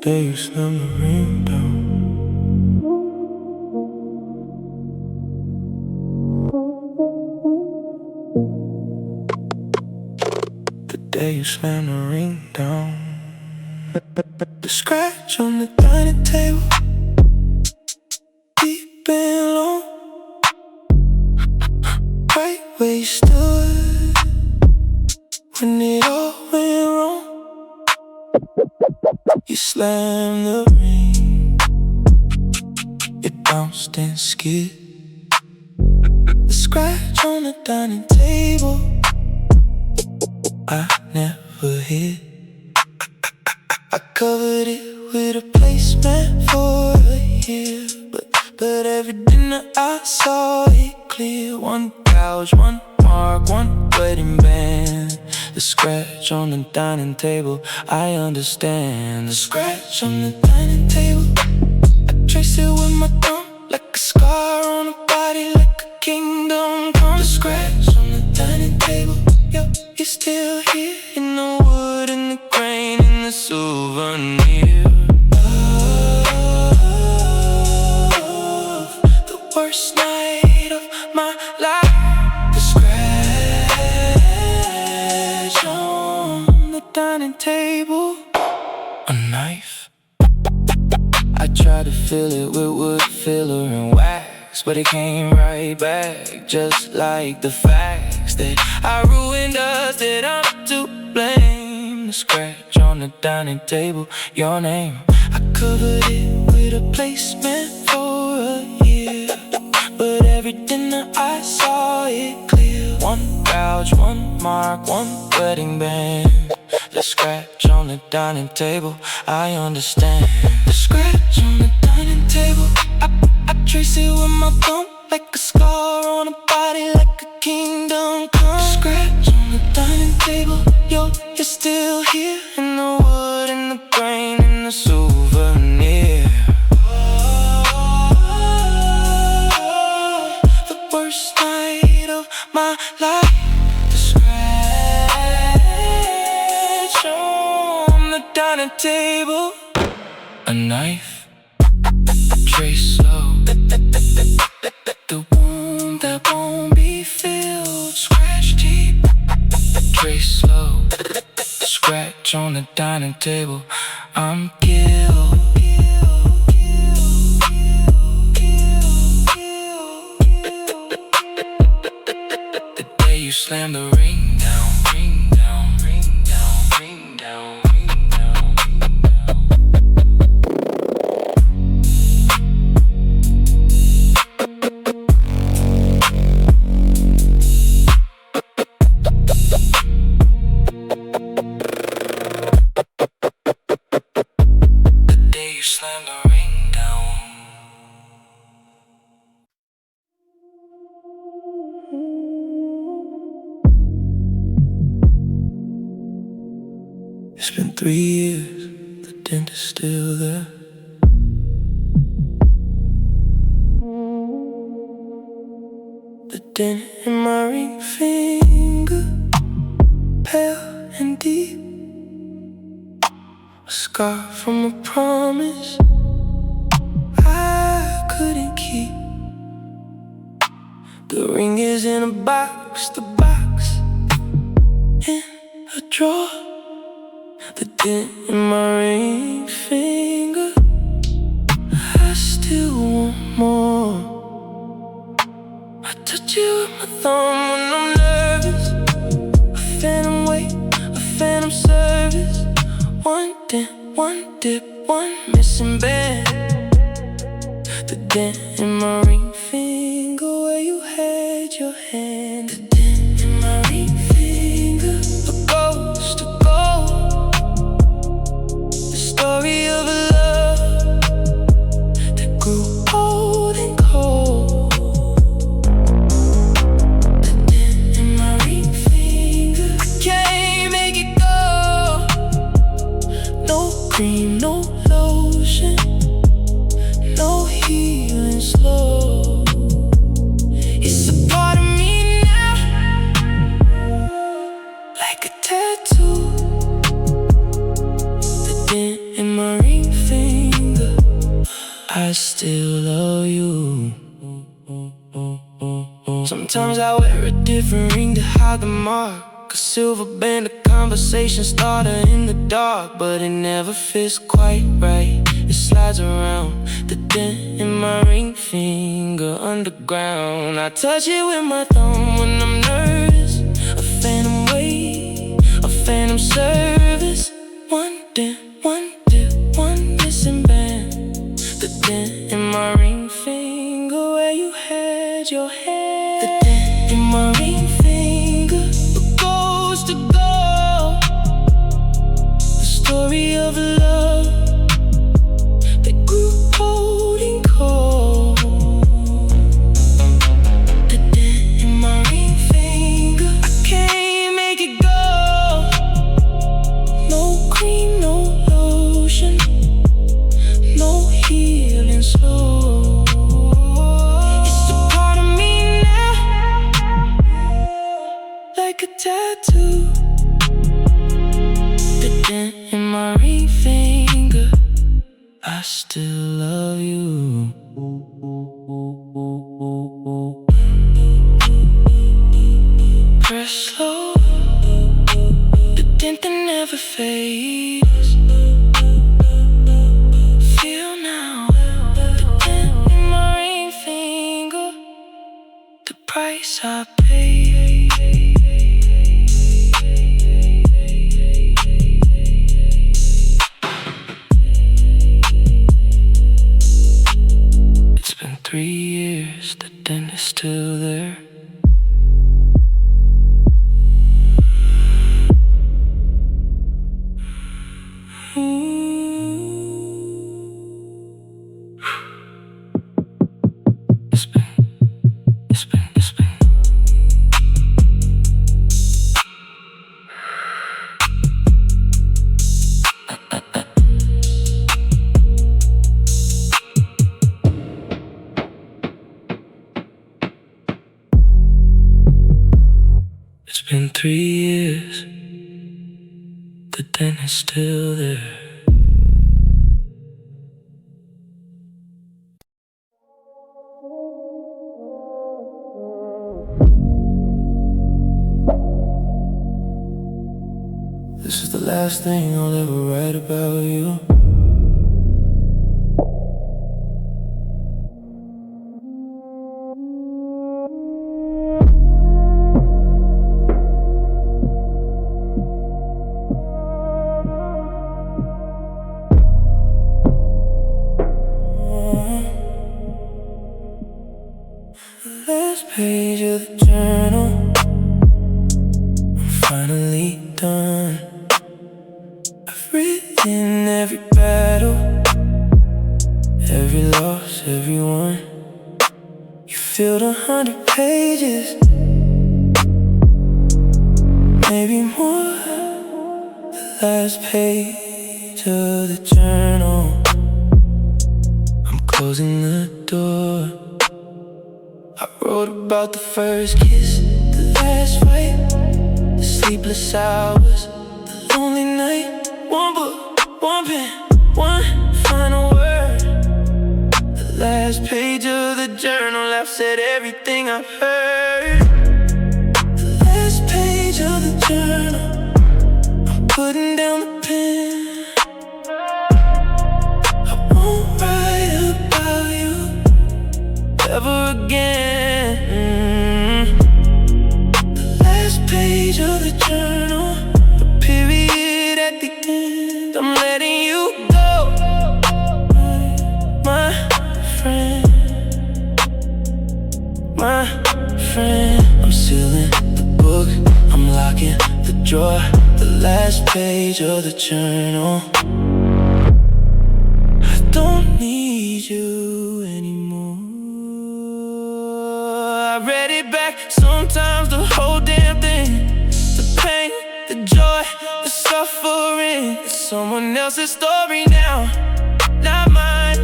day you slam the ring down. The day you slam the ring down. The scratch on the dining table, deep and long, right where you stood when it all went wrong. You slammed the ring, it bounced and skid. The scratch on the dining table I never hit. I covered it with a placemat for a year, but every dinner I saw it clear. One couch, one mark, one wedding band. The scratch on the dining table, I understand. The scratch on the dining table, I trace it with my thumb, like a scar on a body, like a kingdom come. The scratch on the dining table, yo, you're still here in the wood and the grain and the souvenir of the worst night of my life. The scratch on the dining table, a knife. I tried to fill it with wood filler and wax, but it came right back, just like the facts that I ruined us, that I'm to blame. The scratch on the dining table, your name. I covered it with a placemat for a year, but every dinner I saw it clear. One couch, one mark, one wedding band. The scratch on the dining table, I understand. The scratch on the dining table, I trace it with my thumb, like a scar on a body, like a kingdom come. The scratch on the dining table, yo, you're still here in the wood and the grain and the souvenir. The worst night of my life. The scratch on the dining table, a knife. Trace slow, the wound that won't be filled. Scratch deep, trace slow, scratch on the dining table, I'm killed. The day you slam the ring down, ring down, ring down, ring down, ring down, ring down. The day you slam the ring down. It's been 3 years, the dent is still there. The dent in my ring finger, pale and deep. A scar from a promise I couldn't keep. The ring is in a box, the box in a drawer. The dent in my ring finger, I still want more. I touch you with my thumb when I'm nervous. A phantom weight, a phantom service. One dent, one dip, one missing band. The dent in my ring finger, where you had your hand. The dent in my ring finger, a ghost, a gold. The story of a love that grew old and cold. The dent in my ring finger, I can't make it go. No cream, no lotion, no healing slow. It's a part of me now, like a tattoo. The dent in my ring I still love you. Sometimes I wear a different ring to hide the mark, a silver band, a conversation starter in the dark, but it never fits quite right. It slides around the dent in my ring finger underground. I touch it with my thumb when I'm nervous. A phantom wave, a phantom service. One dent, one dip, one missing band. The dent in my ring finger where you had your head. The dent in my ring finger, a ghost to go. The story of love that grew cold and cold. The dent in my ring finger, I can't make it go. No cream, no lotion, no healing slow. It's a part of me now, like a tattoo. The dent in my ring finger, I still love you. Press slow, the dent that never fades. Feel now, the dent in my ring finger, the price I paid. It's been 3 years, the dent is still there. It's been 3 years, the dent is still there. This is the last thing I'll ever write about you. Last page of the journal, I'm finally done. I've written every battle, every loss, every one. You filled 100 pages, maybe more. The last page of the journal, I'm closing the door. I wrote about the first kiss, the last fight, the sleepless hours, the lonely night. One book, one pen, one final word. The last page of the journal, I've said everything I've heard. The last page of the journal, I'm putting down the pen. I won't write about you ever again. The last page of the journal, a period at the end. I'm letting you go, my friend, my friend. I'm sealing the book, I'm locking the drawer. The last page of the journal, I don't need you anymore. I read it back sometimes, the whole damn thing. The pain, the joy, the suffering. It's someone else's story now, not mine.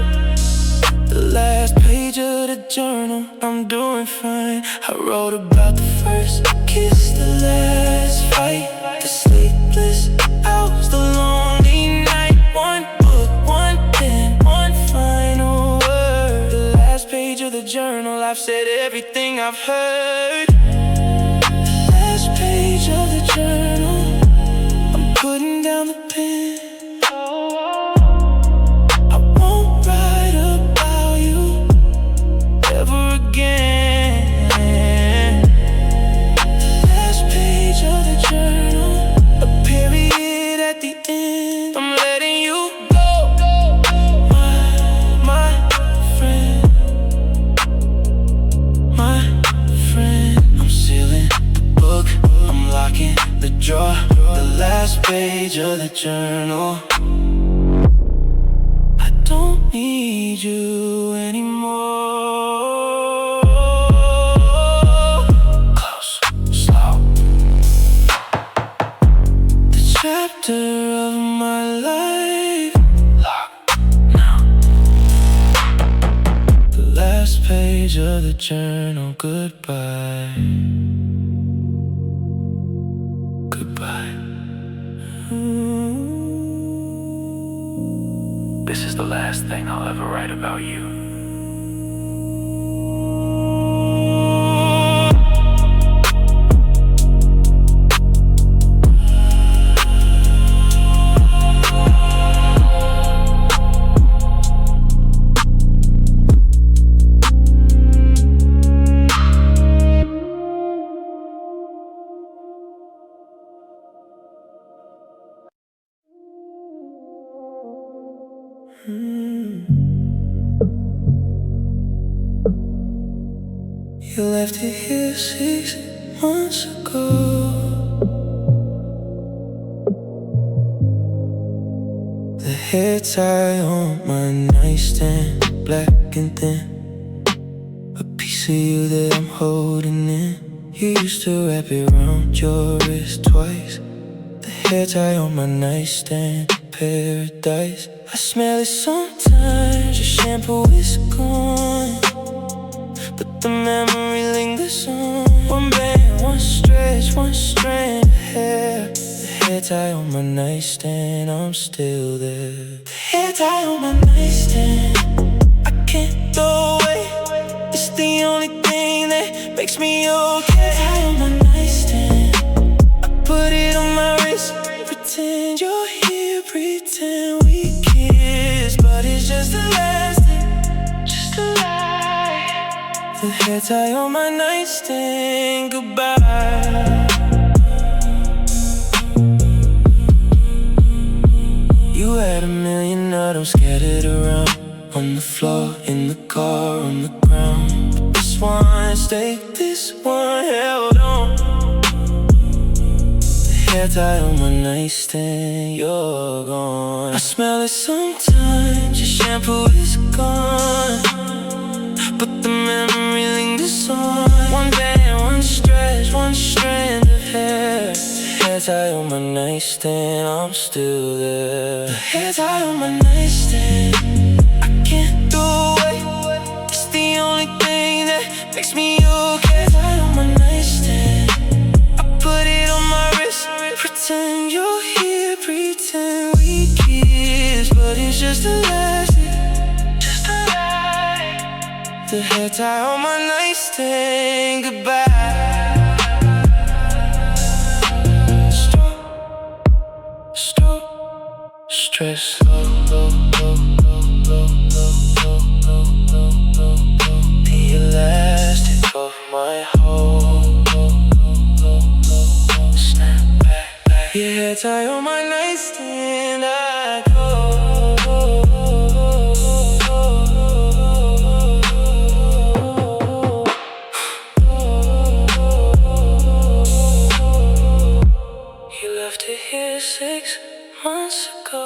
The last page of the journal, I'm doing fine. I wrote about the first kiss, the last fight, the sleepless hours, the lonely night. One book, one pen, one final word. I've said everything I've heard. Last page of the journal, I'm putting down the pen. I won't write about you ever again. Last page of the journal, a period at the end. I'm letting you go, my friend, my friend. I'm sealing the book, I'm locking the drawer, the last page of the journal. I don't need you anymore. Close, slow. The chapter of my life, lock now. The last page of the journal, goodbye. Goodbye. This is the last thing I'll ever write about you. You left it here 6 months ago. The hair tie on my nightstand, black and thin. A piece of you that I'm holding in. You used to wrap it around your wrist twice. The hair tie on my nightstand, paradise. I smell it sometimes, your shampoo is gone, but the memory lingers on. One band, one stretch, one strand of hair. The hair tie on my nightstand, I'm still there. The hair tie on my nightstand, I can't throw away. It's the only thing that makes me okay. Tie on my nightstand, I put it on my wrist. Pretend you're here, pretend we kiss, but it's just a last thing, just a lie. The hair tie on my nightstand, goodbye. You had a million items scattered around, on the floor, in the car, on the ground. But this one stayed, this one held on. The hair tie on my nightstand, you're gone. I smell it sometimes, your shampoo is gone, but the memory lingers on. One band, one stretch, one strand of hair. The hair tie on my nightstand, I'm still there. The hair tie on my nightstand, I can't throw away. It's the only thing that makes me okay. Tie on my nightstand, I put it on my wrist. Pretend you're here, pretend we kiss, but it's just a last thing, just a lie. The hair tie on my nightstand, goodbye. Stroke, stress, low, low, low, low, low, low, low, low, low, low. The elastic of my whole, snap back, back. Your hair tie on my nightstand, I go. You left it here 6 months ago.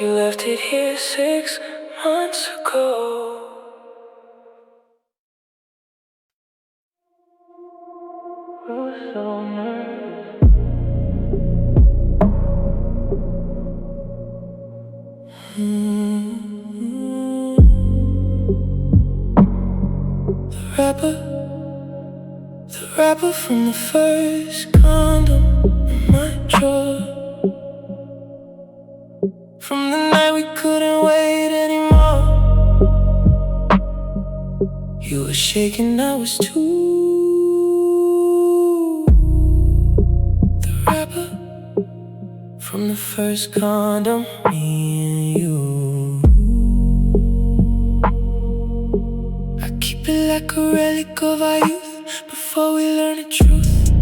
You left it here 6 months ago. I was so nervous. rapper, the rapper from the first condom in my drawer. From the night we couldn't wait anymore. You were shaking, I was too. The rapper from the first condom, me and you. I keep it like a relic of our youth before we learn the truth.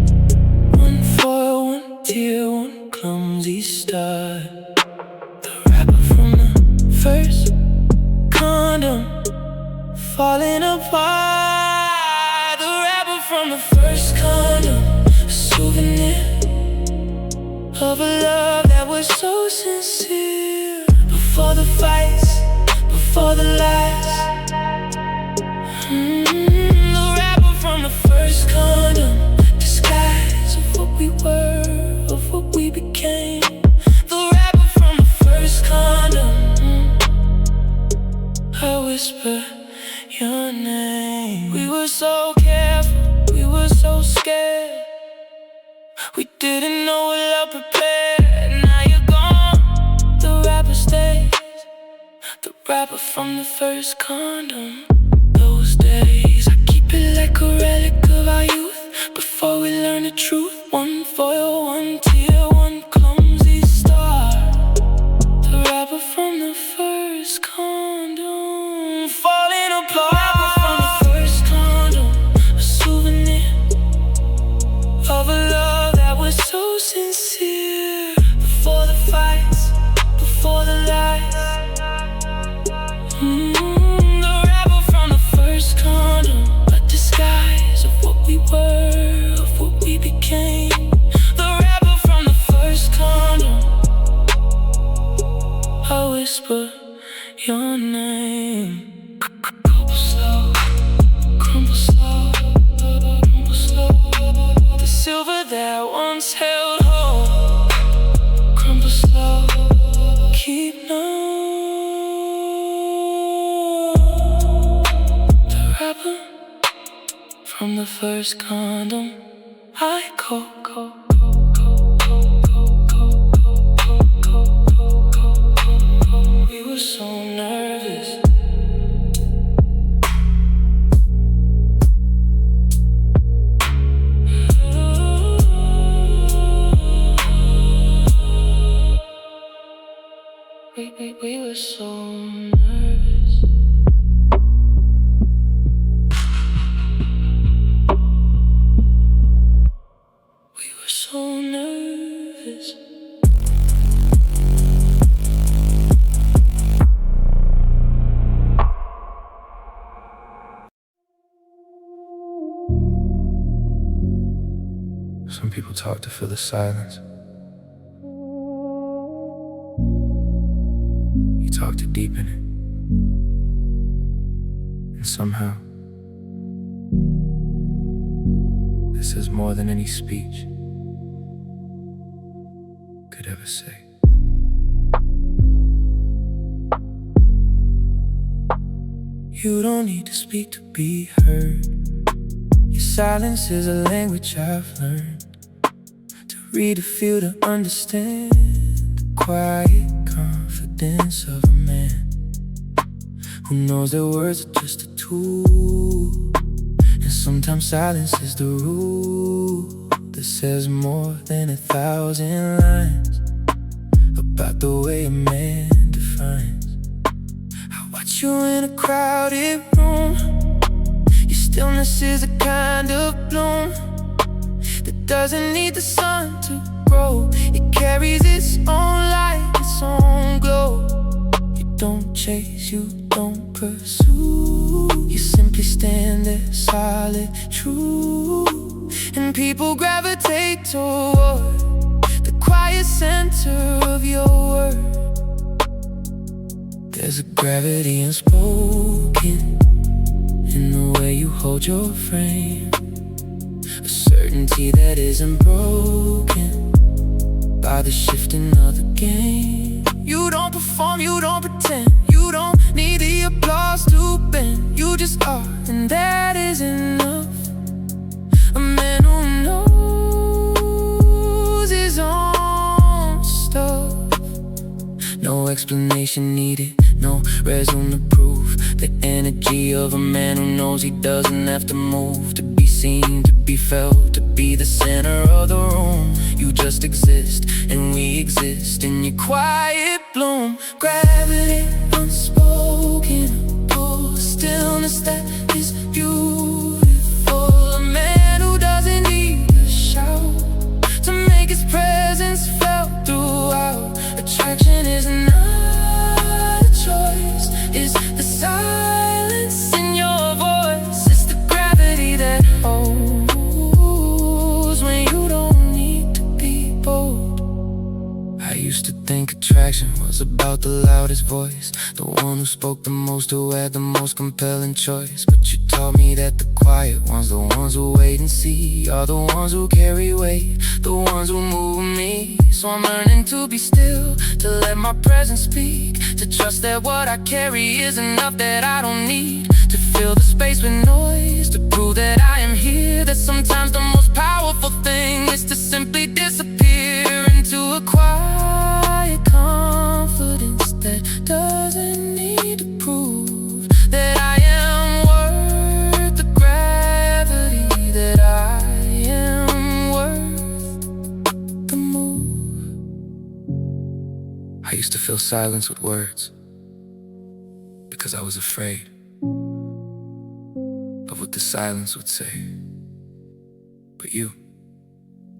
One for one tear, one clumsy start. The rapper from the first condom, falling apart. The rapper from the first condom, a souvenir of a love that was so sincere. Before the fights, before the lies. The rapper from the first condom, disguise of what we were, of what we became. The rapper from the first condom, I whisper your name. We were so careful, we were so scared. We didn't know what love prepared. Now you're gone, the rapper stays. The rapper from the first condom. Those days, I keep it like a relic of our youth before we learn the truth. One foil, one tear, one clumsy start. The rapper from the first condom, falling apart. The rapper from the first condom, a souvenir of a love that was so sincere. Before the fights, before the lies. The rapper from the first condom, a disguise of what we were, of what we became. The rapper from the first condom, I whisper your name. Crumble slow, crumble slow, crumble slow. The silver that once held hold, crumble slow, keep numb. The rapper from the first condom, I go. We were so nervous. We were so nervous. We were so nervous. Some people talk to fill the silence. You talk to deepen it. And somehow, this is more than any speech could ever say. You don't need to speak to be heard. Your silence is a language I've learned to read, to feel, to understand. The quiet confidence of a man who knows their words are just a tool. And sometimes silence is the rule that says more than 1,000 lines about the way a man defines. I watch you in a crowded room. Your stillness is a kind of bloom that doesn't need the sun to grow. It carries its own light, its own glow. You don't chase, you don't pursue. You simply stand there, solid, true. And people gravitate toward the quiet center of your word. There's a gravity unspoken in the way you hold your frame, a certainty that isn't broken by the shifting of the game. You don't perform, you don't pretend, you don't need the applause to bend. You just are, and that isn't explanation needed, no resume to prove the energy of a man who knows he doesn't have to move to be seen, to be felt, to be the center of the room. You just exist, and we exist in your quiet bloom. Gravity unspoken, pull, stillness that is beautiful. A man who doesn't need to shout to make his presence felt throughout. Attraction is not a choice, it's the silence in your voice. It's the gravity that holds when you don't need to be bold. I used to think attraction was about the loudest voice, the one who spoke the most, who had the most compelling choice. But you taught me that the quiet ones, the ones who wait and see, are the ones who carry weight, the ones who move me. So I'm learning to be still, to let my presence speak, to trust that what I carry is enough, that I don't need to fill the space with noise, to prove that I am here. That sometimes the most powerful thing is to simply disappear into a quiet confidence that doesn't need to prove that I am worth the gravity, that I am worth the move. I used to fill silence with words because I was afraid of what the silence would say. But you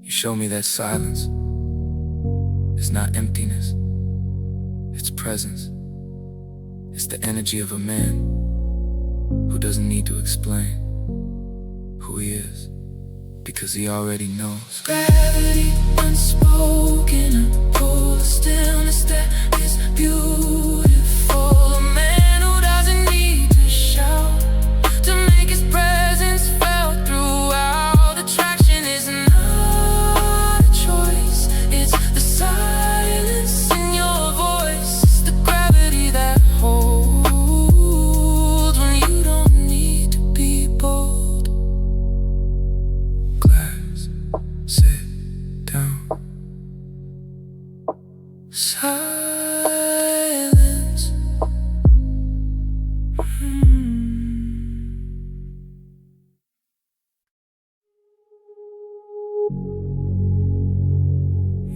show me that silence is not emptiness, it's presence. It's the energy of a man who doesn't need to explain who he is, because he already knows. Gravity unspoken, a pull, stillness that is beautiful. A man who doesn't need to shout to make his presence felt throughout. Attraction is not a choice, it's the silence in your voice. It's the gravity that holds when you don't need to be bold. Glass, sit down. Silence.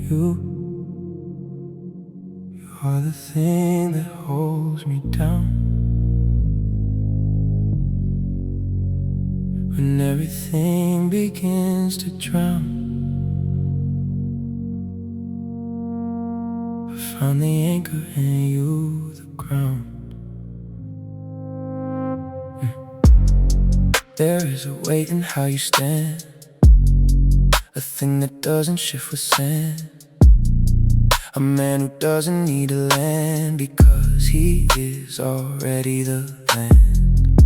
You are the thing that holds me down when everything begins to drown. I found the anchor in you, the ground. There is a weight in how you stand, a thing that doesn't shift with sand. A man who doesn't need to land because he is already the land.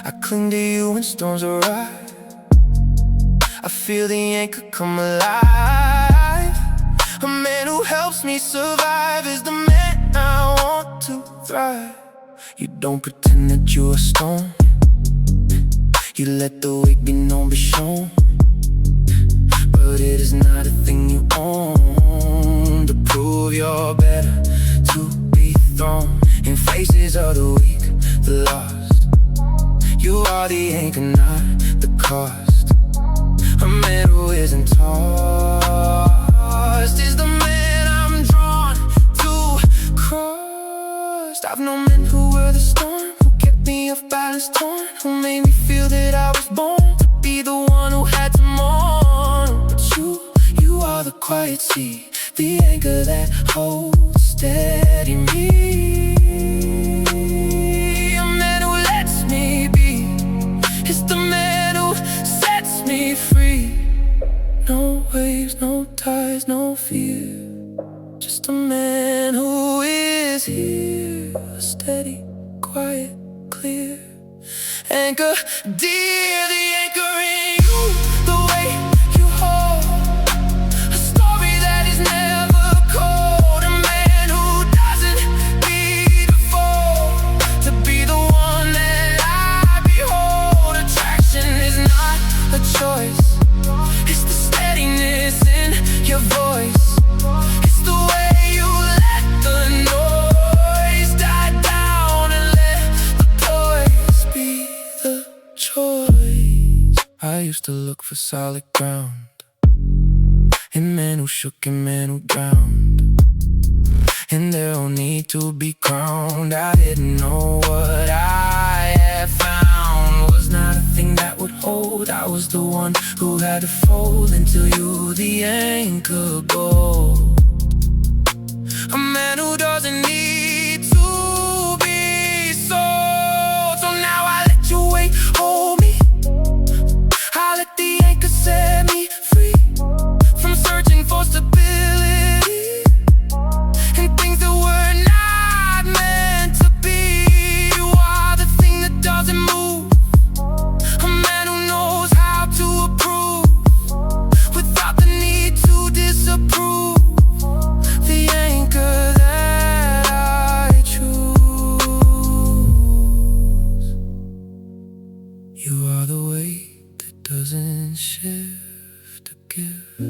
I cling to you when storms arrive, I feel the anchor come alive. A man who helps me survive is the man I want to thrive. You don't pretend that you're a stone, you let the weight be known, be shown. But it is not a thing you own, to prove you're better, to be thrown in faces of the weak, the lost. You are the anchor, not the cost. A man who isn't tossed is the man I'm drawn to cross. I've known men who were the storm, who kept me off balance, torn, who made me feel that I was born to be the one who had to mourn. But you are the quiet sea, the anchor that holds steady me. A man who lets me be, it's the man who sets me free. No waves, no tides, no fear, just a man who is here. Steady, quiet, clear, anchor dear, the anchor in you, the way you hold a story that is never cold. A man who doesn't need to fall to be the one that I behold. Attraction is not a choice, it's the steadiness in your voice. It's the way you let the used to look for solid ground, in men who shook and men who drowned, and there no need to be crowned. I didn't know what I had found was not a thing that would hold. I was the one who had to fold until you, the anchor, go. A man who doesn't need to be sold. So now I let you wait, hold me. I let the anchor set me free from searching for stability and things that were not meant to be. You are the thing that doesn't move, a man who knows how to approve without the need to disapprove. The anchor that I choose. You are the weight that doesn't shift a gift,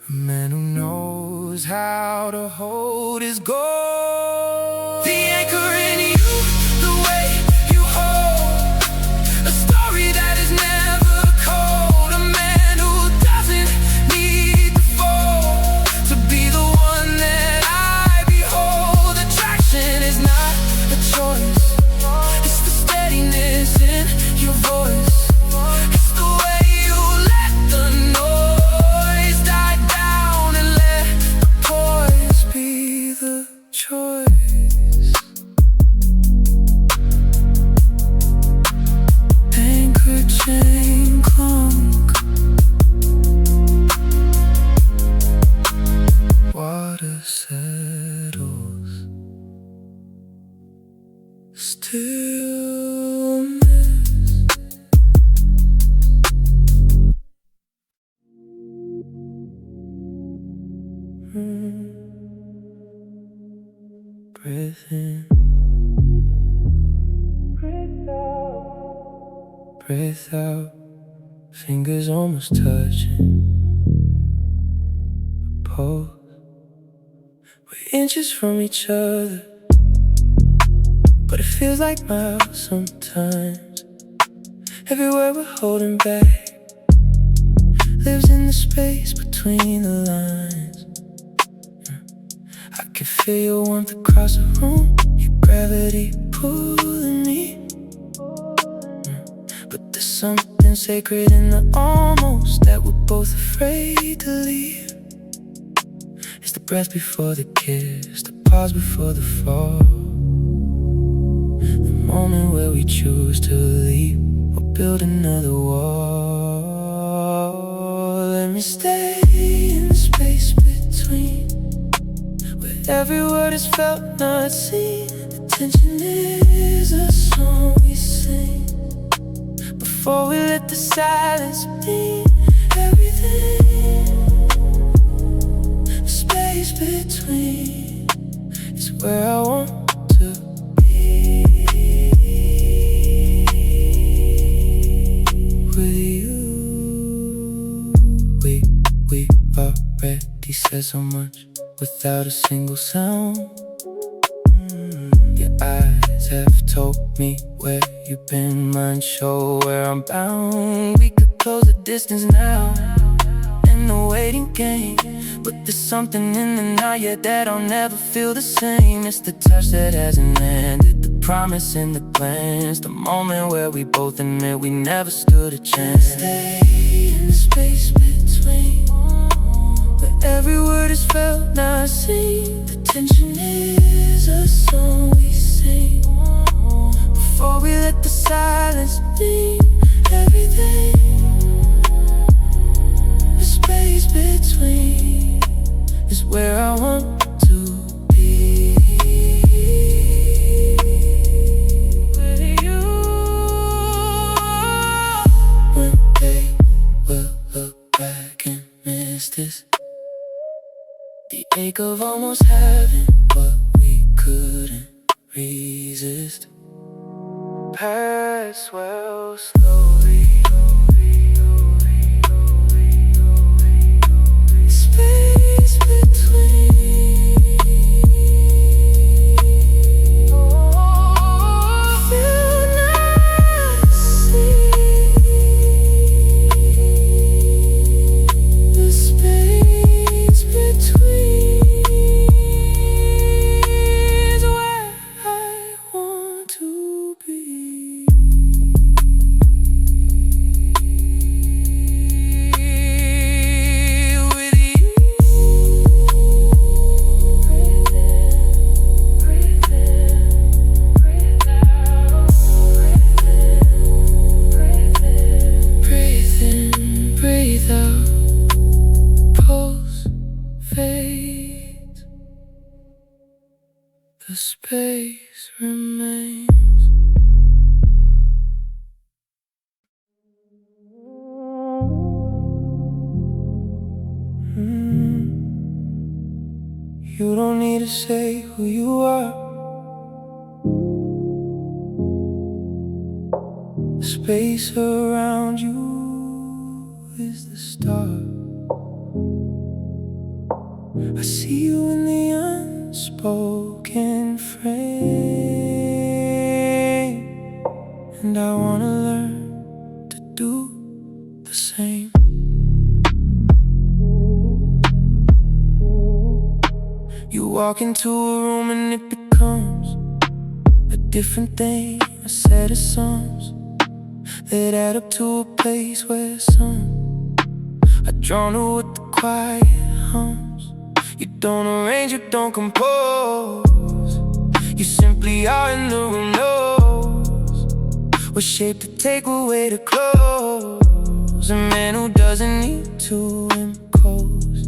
a man who knows how to hold his goal. The anchor in you, the way you hold a story that is never cold. A man who doesn't need the fold to be the one that I behold. Attraction is not a choice, it's the steadiness in your voice. It's the way you let the noise die down and let the poise be the choice. Anchor chain clunk, water settles, stillness. Breath in, breath out, fingers almost touching. Pulse, we're inches from each other, but it feels like miles sometimes. Everywhere we're holding back lives in the space between the lines. I can feel your warmth across the room, your gravity pulling me. But there's something sacred in the almost that we're both afraid to leave. It's the breath before the kiss, the pause before the fall, the moment where we choose to leave or build another wall. Let me stay in the space between, where every word is felt, not seen. The tension is a song we sing before we let the silence mean everything. The space between is where I want to be with you. We've already said so much without a single sound. Your eyes have told me where you've been, mine show where I'm bound. We could close the distance now in the waiting game, but there's something in the now yet that I'll never feel the same. It's the touch that hasn't landed, the promise in the glance, the moment where we both admit we never stood a chance. Stay in the space between, where every word is felt, not seen. The tension is a song we sing before we let the silence mean everything. The space between is where I want to be with you. One day we'll look back and miss this, the ache of almost having what we couldn't resist. Pass well slowly, space between. Feel not seen. space remains. You don't need to say who you are. The space around you is the start. I see you in the unspoken frame, and I wanna learn to do the same. You walk into a room and it becomes a different thing, a set of songs that add up to a place where some are drawn to what the quiet hums. You don't arrange, you don't compose, you simply are in the room knows what shape to take, what way to close. A man who doesn't need to impose.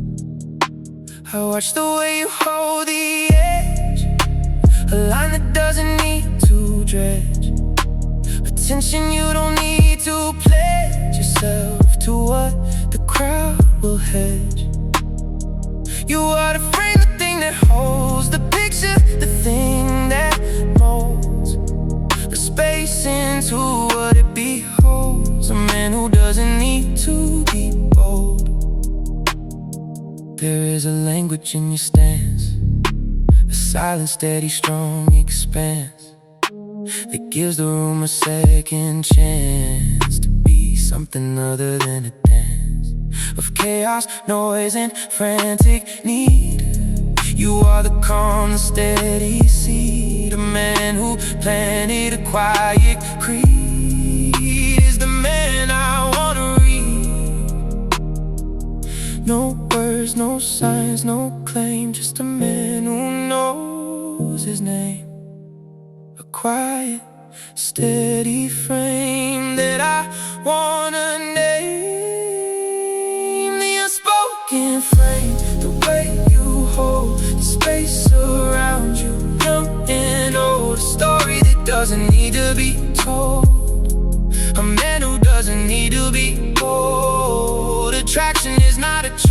I watch the way you hold the edge, a line that doesn't need to dredge, attention you don't need to pledge yourself to what the crowd will hedge. You are the frame, the thing that holds the picture, the thing that molds the space into what it beholds. A man who doesn't need to be bold. There is a language in your stance, a silent, steady, strong expanse that gives the room a second chance to be something other than a dance of chaos, noise, and frantic need. You are the calm, the steady seed. A man who planted a quiet creed is the man I wanna read. No words, no signs, no claim, just a man who knows his name. A quiet, steady frame that I wanna name. The unspoken frame, the way you hold the space around you, young and old. A story that doesn't need to be told. A man who doesn't need to be bold. Attraction is not a choice,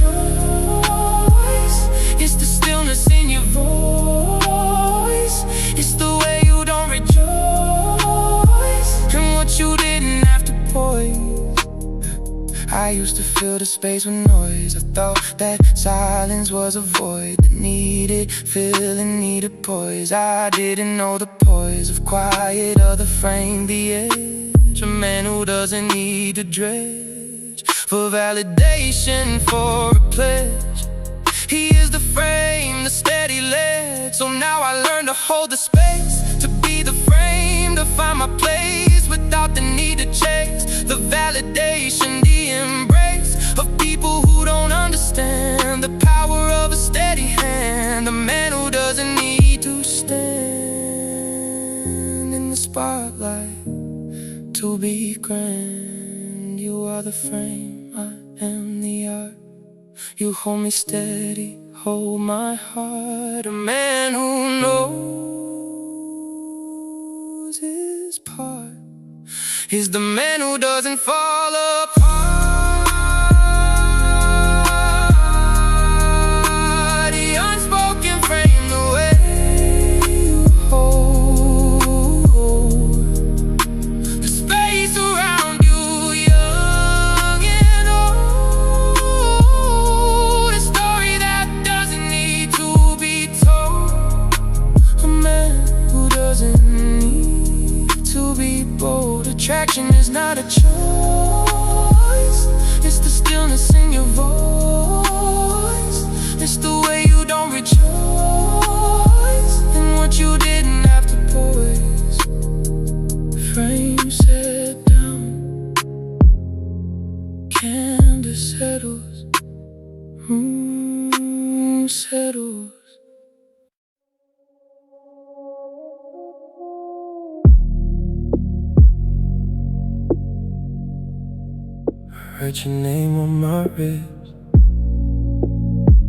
it's the stillness in your voice. It's the way you don't rejoice and what you didn't have to poise. I used to fill the space with noise. I thought that silence was a void that needed filling, needed poise. I didn't know the poise of quiet, of the frame, the edge. A man who doesn't need to dredge for validation, for a pledge. He is the frame, the steady ledge. So now I learn to hold the space, to be the frame, to find my place without the need to chase the validation, the embrace of people who don't understand the power of a steady hand. A man who doesn't need to stand in the spotlight to be grand. You are the frame, I am the art. You hold me steady, hold my heart. A man who knows his part is the man who doesn't fall apart. The unspoken frame, the way you hold the space around you, young and old. A story that doesn't need to be told. A man who doesn't need to be bold. Attraction is not a choice, it's the stillness in your voice. It's the way you don't rejoice and what you didn't have to poise. Frame set down, candle settles, room settles. Write your name on my ribs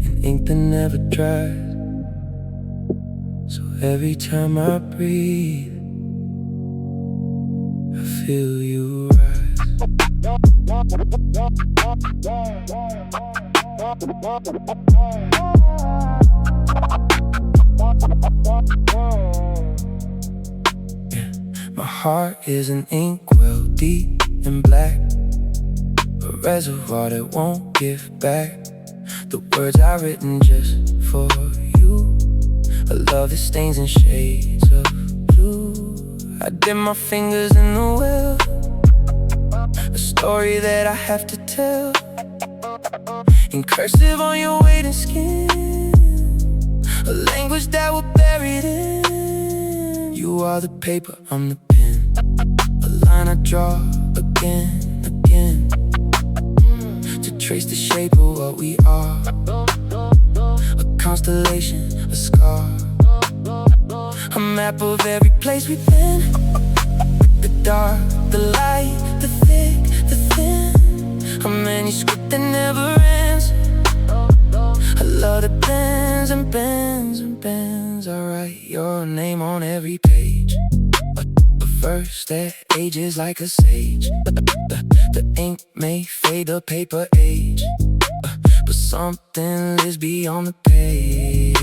in ink that never dries. So every time I breathe, I feel you rise. Yeah. My heart is an inkwell deep and black, a reservoir that won't give back the words I've written just for you. A love that stains in shades of blue. I dip my fingers in the well, a story that I have to tell, in cursive on your waiting skin, a language that will bury it in. You are the paper, I'm the pen, a line I draw again, to trace the shape of what we are. A constellation, a scar, a map of every place we've been. The dark, the light, the thick, the thin, a manuscript that never ends. A love that bends and bends and bends. I write your name on every page, a verse that ages like a sage. The ink may fade, the paper age, but something lives beyond the page.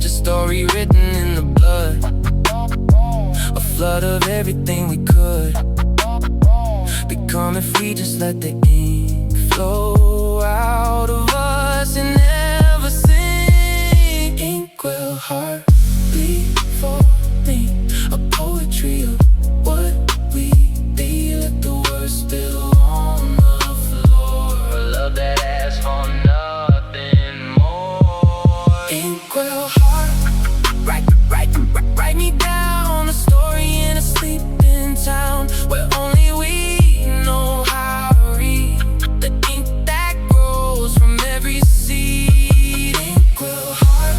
A story written in the blood, a flood of everything we could become if we just let the ink flow out of us and never sink. Inkwell heart, bleed for me, a poetry of what we be. Let the words spill on the floor, a love that asks for nothing more. Inkwell heart, write me down, a story in a sleeping town where only we know how to read the ink that grows from every seed. Inkwell heart,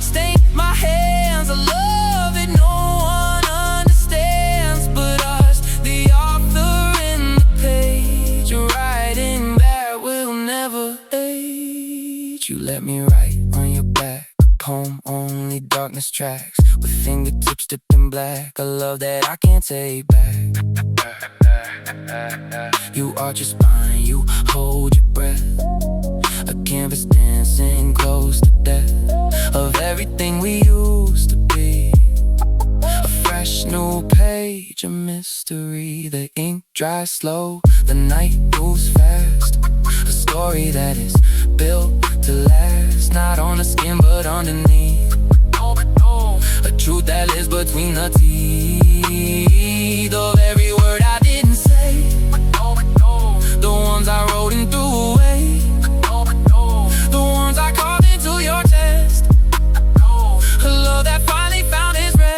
stain my hands, a love that no one understands but us, the author in the page, a writing that will never age. You let me write on your back, a poem only darkness tracks, with fingertips dipped in black, a love that I can't take back. You arch your spine, you hold your breath, a canvas dancing close to death, of everything we used to be. A fresh new page, a mystery. The ink dries slow, the night moves fast, a story that is built to last, not on the skin but underneath. A truth that lives between the teeth of every word I didn't say, the ones I wrote and threw away, the ones I carved into your chest, a love that finally found its rest.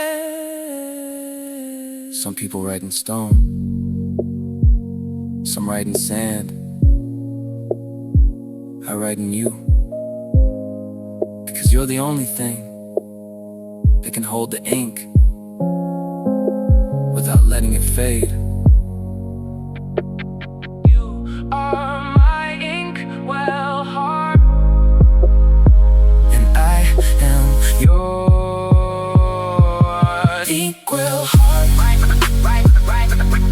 Some people write in stone, some write in sand. I write in you, because you're the only thing that can hold the ink without letting it fade. You are my inkwell heart, and I am yours. Inkwell heart,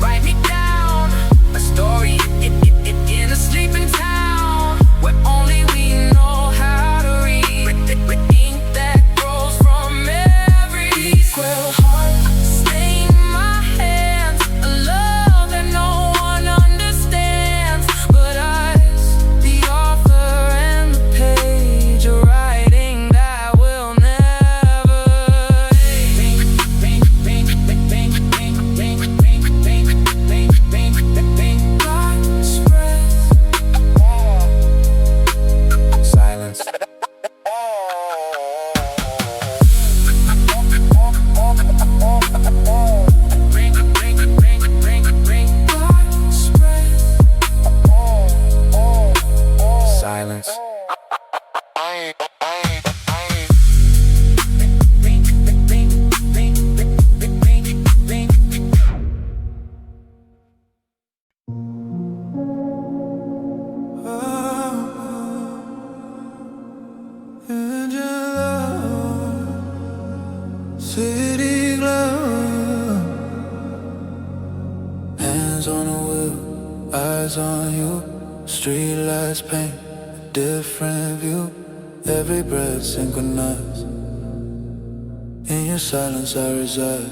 write me down, a story in a sleeping town where only we know how to read the ink that grows from every inkwell heart. Stain my hands, a love that no one understands but us, the author and the page, a writing that will never age. God spread Hands on the wheel, eyes on you. Street lights paint a different view. Every breath synchronized. In your silence I reside.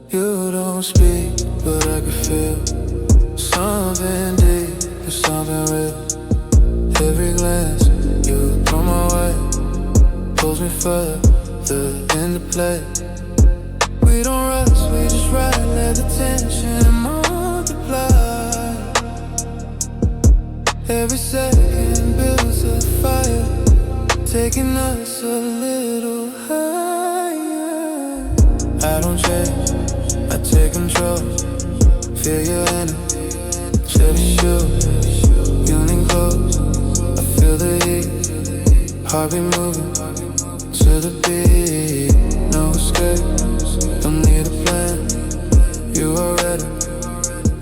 You don't speak, but I can feel something deep, something real. Every glance you throw my way pulls me further into play. We don't rush, we just ride, let the tension multiply. Every second builds a fire, taking us a little higher. I don't change, I take control. Feel your energy, steady shoes. You lean close, I feel the heat. Heartbeat moving to the beat. No escape, don't need a plan. You are ready,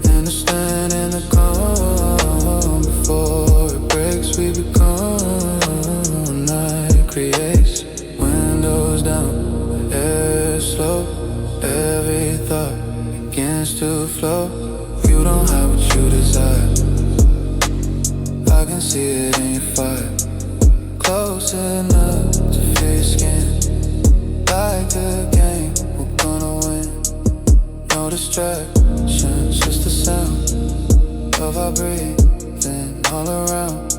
understand in the calm. Before it breaks, we become. Night creates, windows down, air slow. Every thought begins to flow. You don't have what you desire, I can see it in your fire. Close enough to feel your skin. Like the game, we're gonna win. No distractions, just the sound of our breathing all around.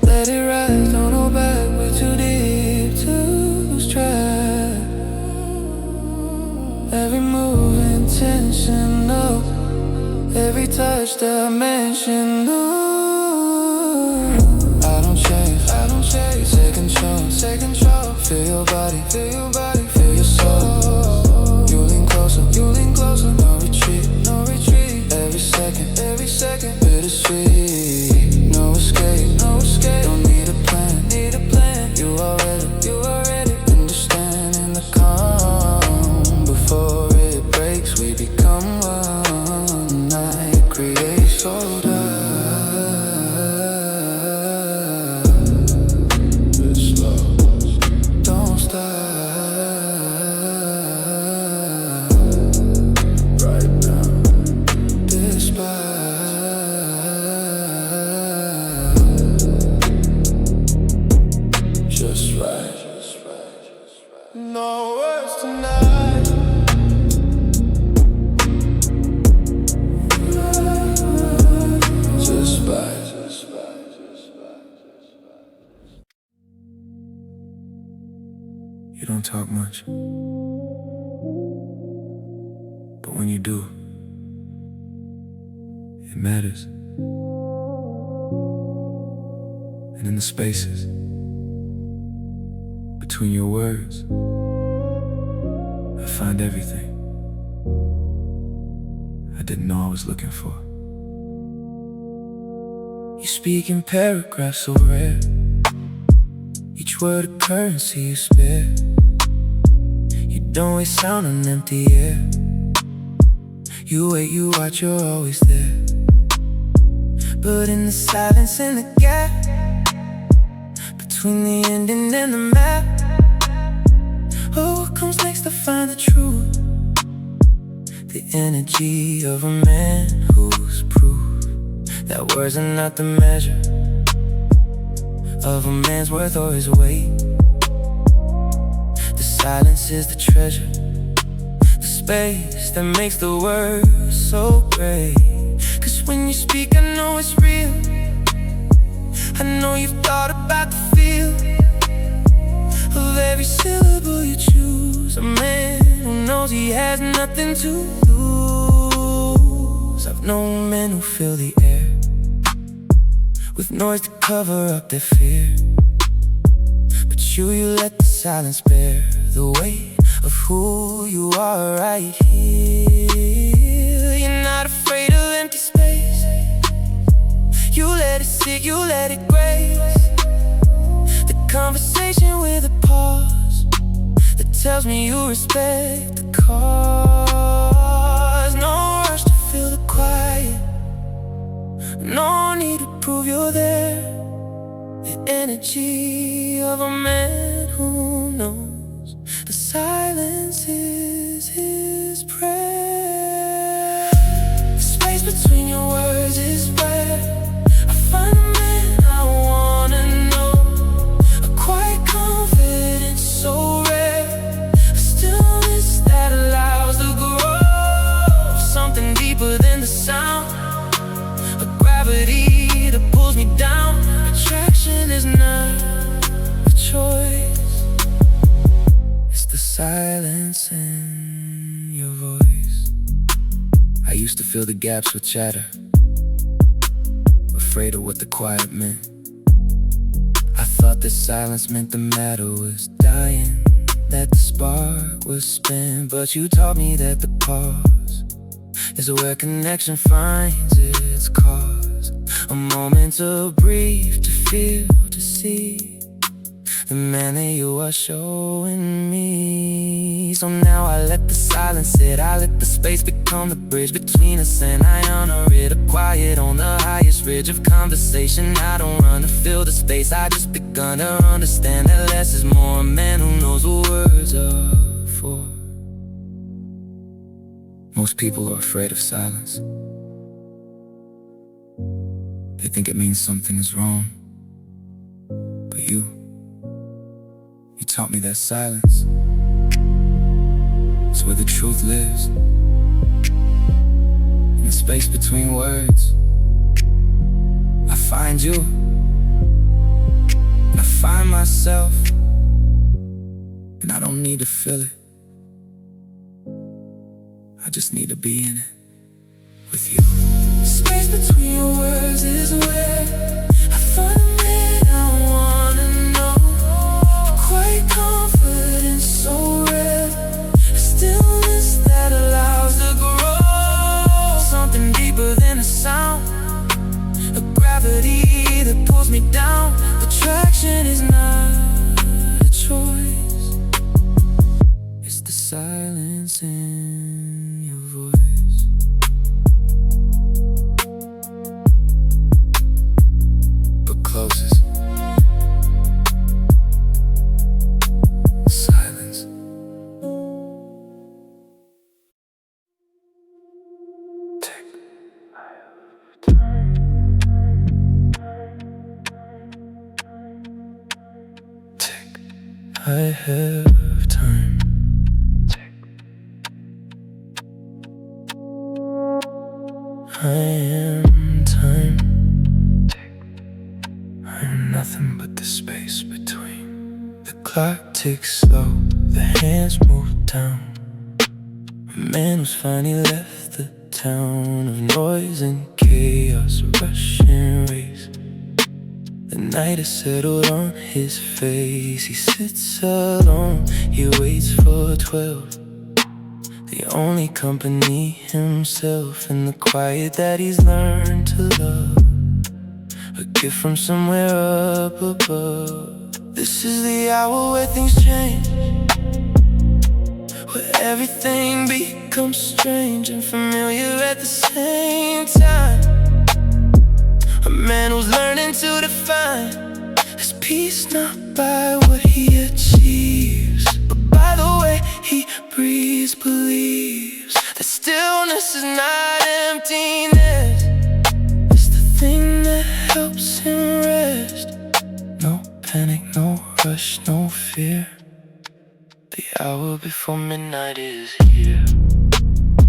Let it rise, don't hold back, we're too deep to lose track. Every move intentional, every touch dimensional. I don't chase, take control. Feel your body, feel your soul. You lean closer, no retreat. Every second, bittersweet. No escape, don't need a plan. You are ready, understand in the calm. Before it breaks, we become one. Night creates so dark. Don't stop. Right now, despite. Just right. No words tonight. Just right. You don't talk much, but when you do, it matters. And in the spaces between your words, I find everything I didn't know I was looking for. You speak in paragraphs so rare, each word a currency you spare. You don't waste sound on empty air. You wait, you watch, you're always there. But in the silence, in the gap between the ending and the map, oh, what comes next? I find the truth, the energy of a man who's proof that words are not the measure of a man's worth or his weight. The silence is the treasure, the space that makes the words so great. Cause when you speak, I know it's real. I know you've thought about the feel of every syllable you choose. A man who knows he has nothing to lose. I've known men who fill the air with noise to cover up their fear, but you let the silence bear the weight of who you are right here. You're not afraid of empty space. You let it sit, you let it grace. The conversation with a pause that tells me you respect the cause. No rush to fill the quiet, no need to prove you're there. The energy of a man who knows the silence is his prayer. The used to fill the gaps with chatter, afraid of what the quiet meant. I thought that silence meant the matter was dying, that the spark was spent. But you taught me that the pause is where connection finds its cause. A moment to breathe, to feel, to see the man that you are showing me. So now I let the silence sit, I let the space become the bridge between us, and I honor it. A quiet on the highest ridge of conversation. I don't run to fill the space, I just begun to understand that less is more. A man who knows what words are for. Most people are afraid of silence. They think it means something is wrong. But you taught me that silence is where the truth lives. In the space between words, I find you, and I find myself, and I don't need to feel it. I just need to be in it with you. The space between your words is where I find the man I wanna know. A quiet confidence so rare, a stillness that allows to grow. Something deeper than a sound, a gravity that pulls me down. Attraction is not a choice, it's the silence in your voice. But closest silence. Tick, I have time. Tick, I have time. I am time. I am nothing but the space between. The clock ticks slow, the hands move down. A man who's finally left the town of noise and chaos, rush and race. The night has settled on his face. He sits alone, he waits for 12. The only company himself, and the quiet that he's learned to love. A gift from somewhere up above. This is the hour where things change, where everything becomes strange and familiar at the same time. A man who's learning to define his peace not by what he achieves, but by the way he breathes. Believes that stillness is not emptiness, it's the thing that helps him rest. No panic, no rush, no fear. The hour before midnight is here.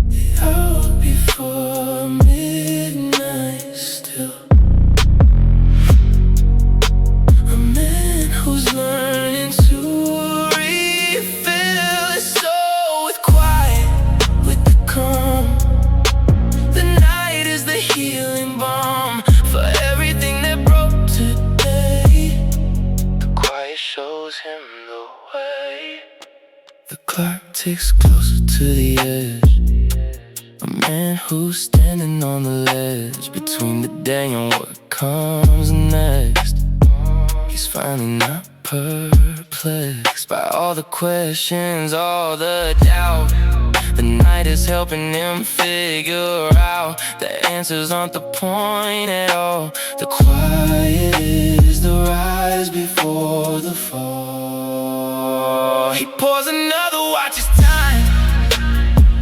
The hour before midnight still. A man who's learning to refill his soul with quiet, with the calm. The night is the healing balm for everything that broke today. The quiet shows him the way. The clock ticks closer to the edge. A man who's standing on the ledge between the day and what comes next. He's finally not perplexed by all the questions, all the doubt. The night is helping him figure out the answers aren't the point at all. The quiet is the rise before the fall. He pours another, watch his time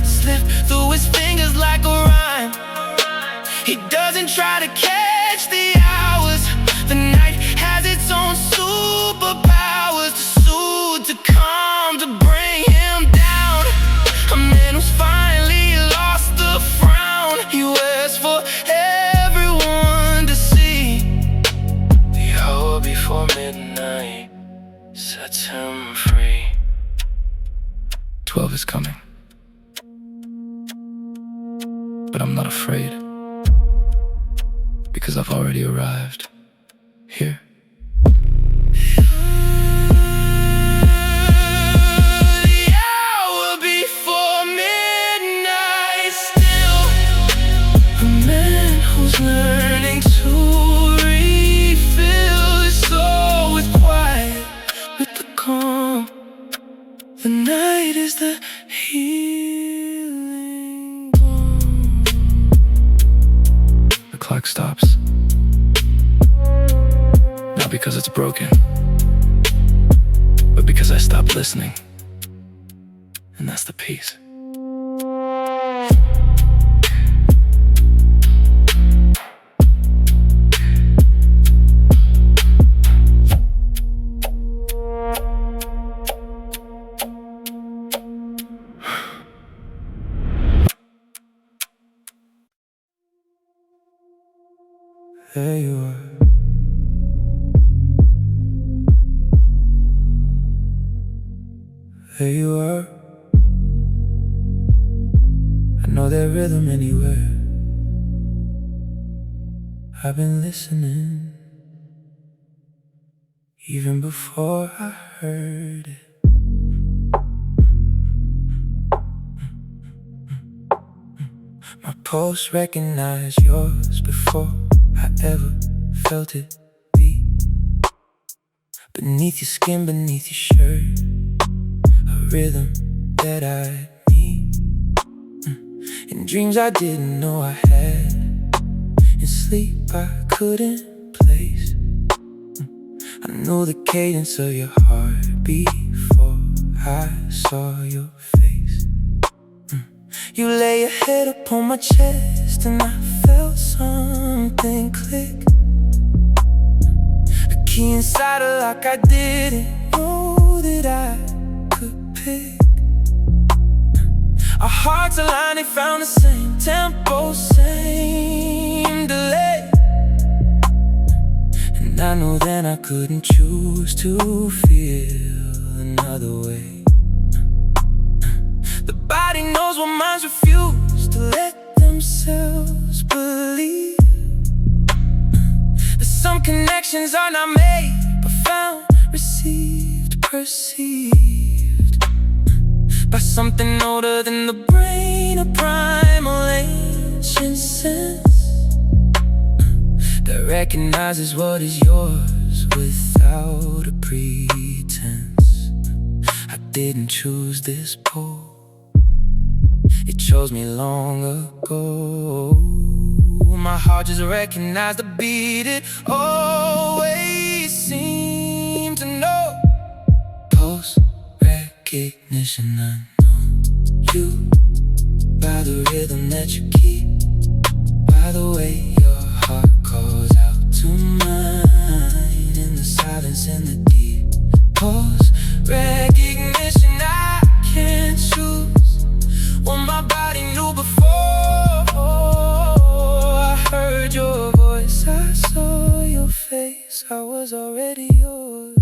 slip through his fingers like a rhyme. He doesn't try to catch the hours. The night has its own superpowers, to soothe, to calm, to bring him down. A man who's finally lost the frown. He waits for everyone to see. The hour before midnight sets him free. 12 is coming. but I'm not afraid, because I've already arrived here. The hour before midnight, still a man who's learning to refill his soul with quiet, with the calm. The night is the healing balm. The clock stops, not because it's broken, but because I stopped listening. And that's the peace. There you are. There you are. I know that rhythm anywhere. I've been listening even before I heard it. My pulse recognized yours before I ever felt it beat. Beneath your skin, beneath your shirt, a rhythm that I need. In dreams I didn't know I had, in sleep I couldn't place. I knew the cadence of your heart before I saw your face. You lay your head upon my chest and I felt something click. A key inside a lock I didn't know that I could pick. Our hearts aligned, they found the same tempo, same delay. And I knew then I couldn't choose to feel another way. The body knows what minds refuse to let themselves believe. That some connections are not made, but found, received, perceived by something older than the brain, a primal ancient sense that recognizes what is yours without a pretense. I didn't choose this pole, it chose me long ago. My heart just recognized the beat it always seemed to know. Pulse recognition, I know you by the rhythm that you keep, by the way your heart calls out to mine, in the silence and the deep. Pulse recognition, I can't choose what my body knew before I heard your voice, I saw your face, I was already yours.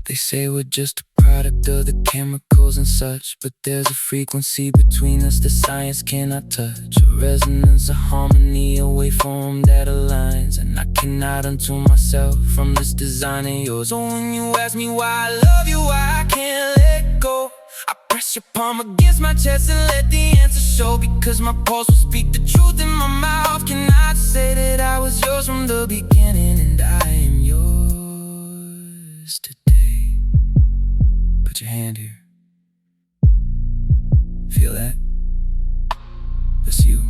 They say we're just a product of the chemicals and such, but there's a frequency between us that science cannot touch. A resonance, a harmony, a waveform that aligns, and I cannot untune myself from this design of yours. So when you ask me why I love you, why I can't let go, I press your palm against my chest and let the answer show. Because my pulse will speak the truth and my mouth cannot say that I was yours from the beginning, and I am yours today. Put your hand here. Feel that? That's you.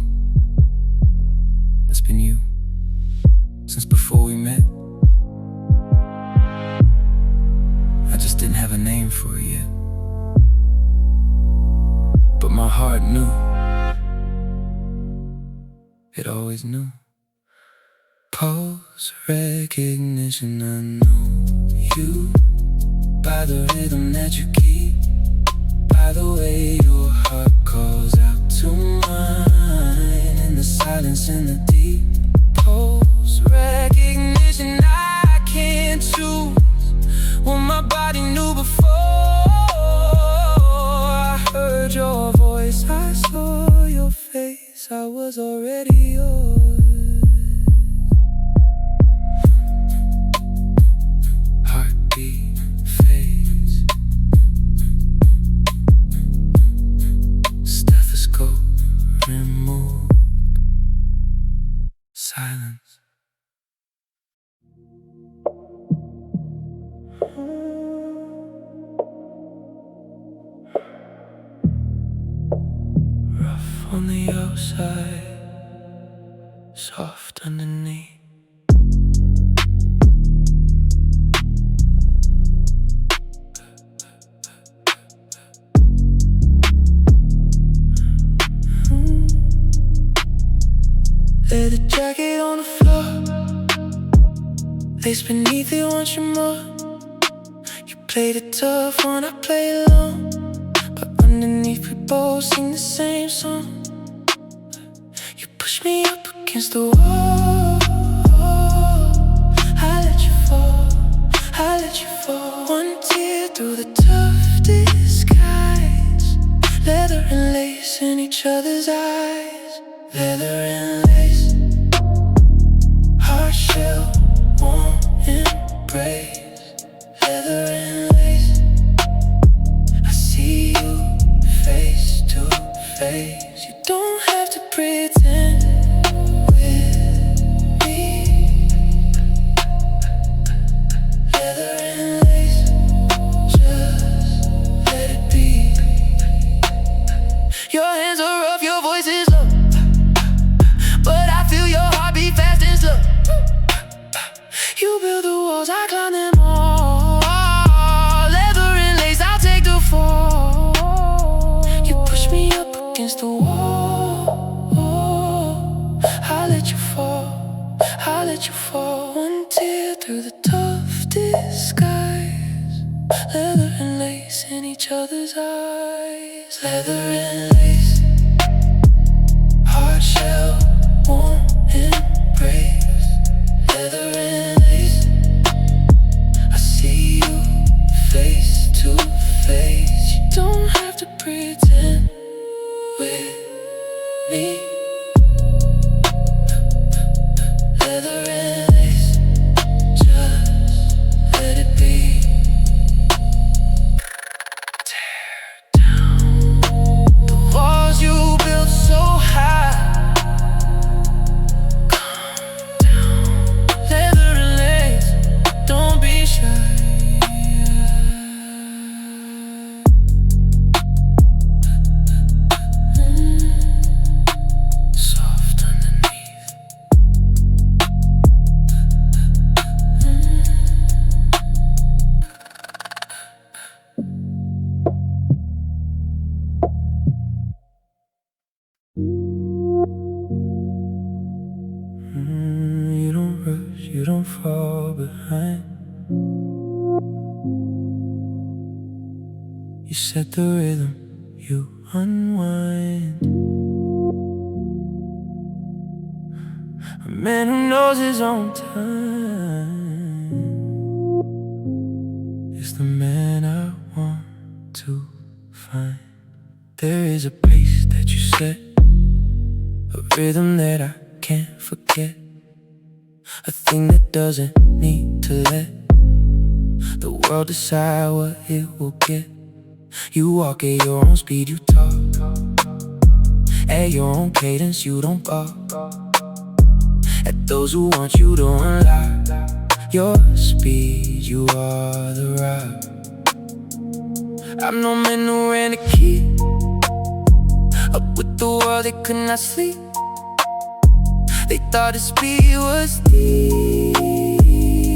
That's been you since before we met. I just didn't have a name for it yet, but my heart knew. It always knew. Pulse recognition, I know you by the rhythm that you keep, by the way your heart calls out to mine, in the silence and the deep. Pulse recognition, I can't choose what my body knew before I heard your voice, I saw your face. was already yours. Heartbeat fades, stethoscope removed, silence. Rough on the outside, soft underneath. Leather jacket on the floor, lace beneath it want you more. You played it tough when I play alone, but underneath we both sing the same song. You push me up against the wall, I let you fall, I let you fall. One tear through the tough disguise, leather and lace in each other's eyes. Leather and lace, hard shell, warm embrace. Leather and lace, I see you face to face. You don't have to pretend with me. Leather and lace, just let it be. Your hands are rough, your voice is low, but I feel your heartbeat fast and slow. You build the walls, I climb them all. Leather and lace, I'll take the fall. You push me up against the wall, I let you fall, I let you fall. One tear through the tough disguise, leather and lace in each other's eyes. Leather and lace, hard shell, warm embrace. Leather and lace, I see you face to face. You don't have to pretend with me. Leather and lace, just let it be. Tear down the walls you built so high. Leather and lace, don't be shy. Soft underneath. You don't rush, you don't fall behind. You set the rhythm, you unwind. A man who knows his own time is the man I want to find. There is a pace that you set, a rhythm that I can't forget, a thing that doesn't need to let the world decide what it will get. You walk at your own speed, you talk at your own cadence, you don't balk at those who want you to unlock your speed. You are the rock. I'm no man who ran to keep up with the world, they could not sleep. They thought the speed was deep,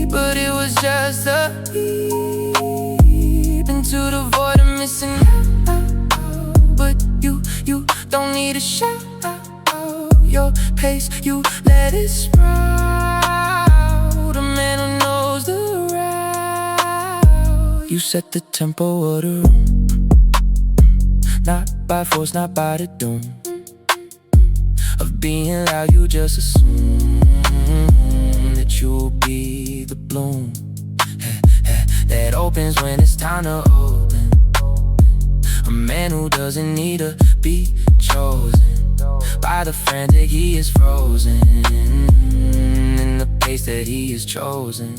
but it was just a leap into the void of missing out. But you don't need a shout. Your pace, you let it sprout. A man who knows the route. You set the tempo of the room, not by force, not by the doom of being loud. You just assume that you'll be the bloom that opens when it's time to open. A man who doesn't need to be chosen. By the frantic he is frozen in the pace that he has chosen.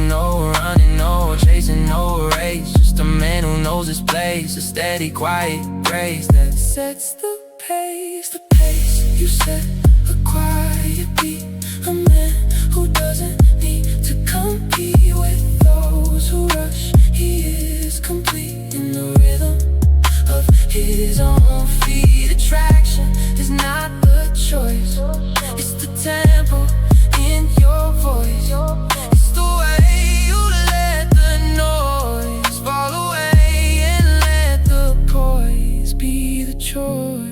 No running, no chasing, no race. Just a man who knows his place. A steady, quiet grace that sets the pace. The pace you set, a quiet beat. A man who doesn't need to compete with those who rush. He is complete in the rhythm of his own feet. Attraction is not a choice, it's the tempo in your voice. It's the way you let the noise fall away and let the poise be the choice.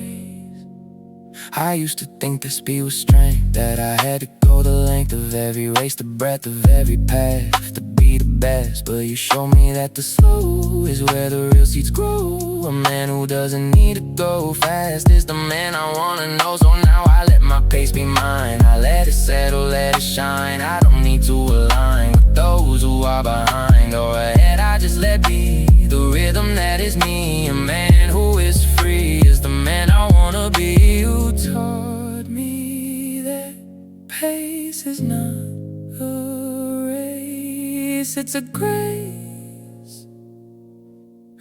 I used to think that speed was strength, that I had to go the length of every race, the breadth of every path to be the best. But you show me that the slow is where the real seeds grow. A man who doesn't need to go fast is the man I wanna know. So now I let my pace be mine. I let it settle, let it shine. I don't need to align with those who are behind or ahead. I just let be the rhythm that is me. A man who is free is the man I wanna be. You taught me that pace is not a race, it's a grace.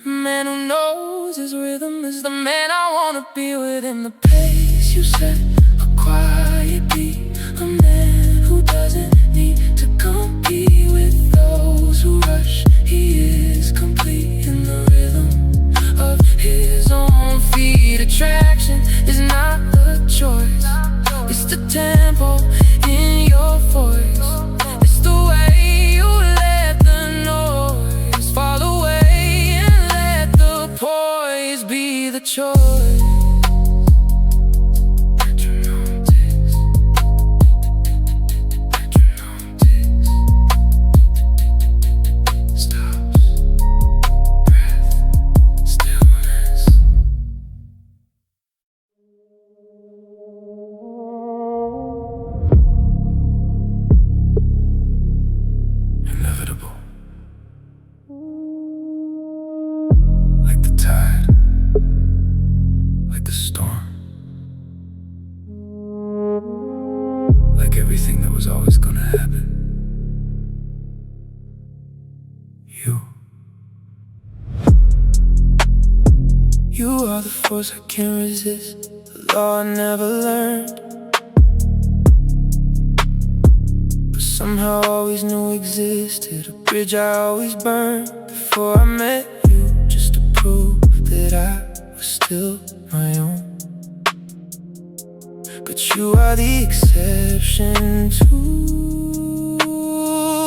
A man who knows his rhythm is the man I wanna be with. In the pace you set, a quiet beat. A man who doesn't need to compete with those who rush. He is complete in the rhythm of his own feet. Attraction is not a choice, it's the tempo in your voice. It's the way you let the noise fall away and let the poise be the choice. Everything that was always gonna happen. You are the force I can't resist, the law I never learned, but somehow always knew existed. A bridge I always burned before I met you, just to prove that I was still my own. But you are the exception to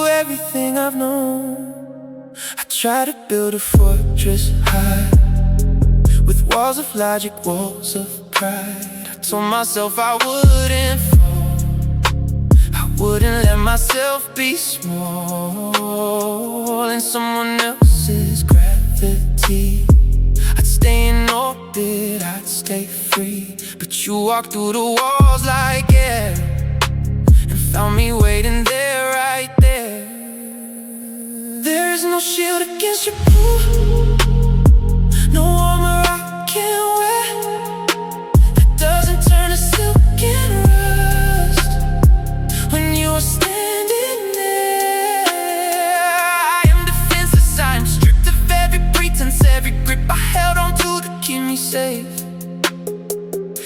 everything I've known. I try to build a fortress high, with walls of logic, walls of pride. I told myself I wouldn't fall, I wouldn't let myself be small in someone else's gravity. I'd stay in orbit, I'd stay free. But you walked through the walls like air and found me waiting there, right there. There is no shield against your pull, no armor I can wear that doesn't turn to silk and rust when you are standing there. I am defenseless, I am stripped of every pretense, every grip I held on to keep me safe.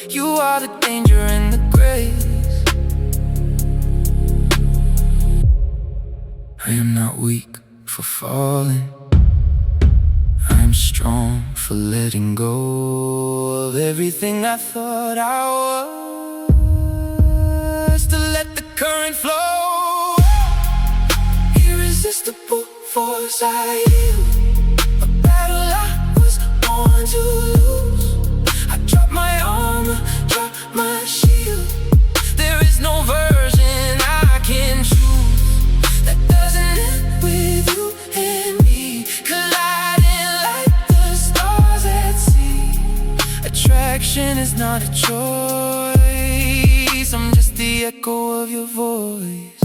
You are the danger and the grace. I am not weak for falling, I am strong for letting go of everything I thought I was, to let the current flow. Irresistible force I yield, a battle I was born to lose. I drop my armor, drop my shield. There is no version I can choose that doesn't end with you and me, colliding like the stars at sea. Attraction is not a choice, I'm just the echo of your voice.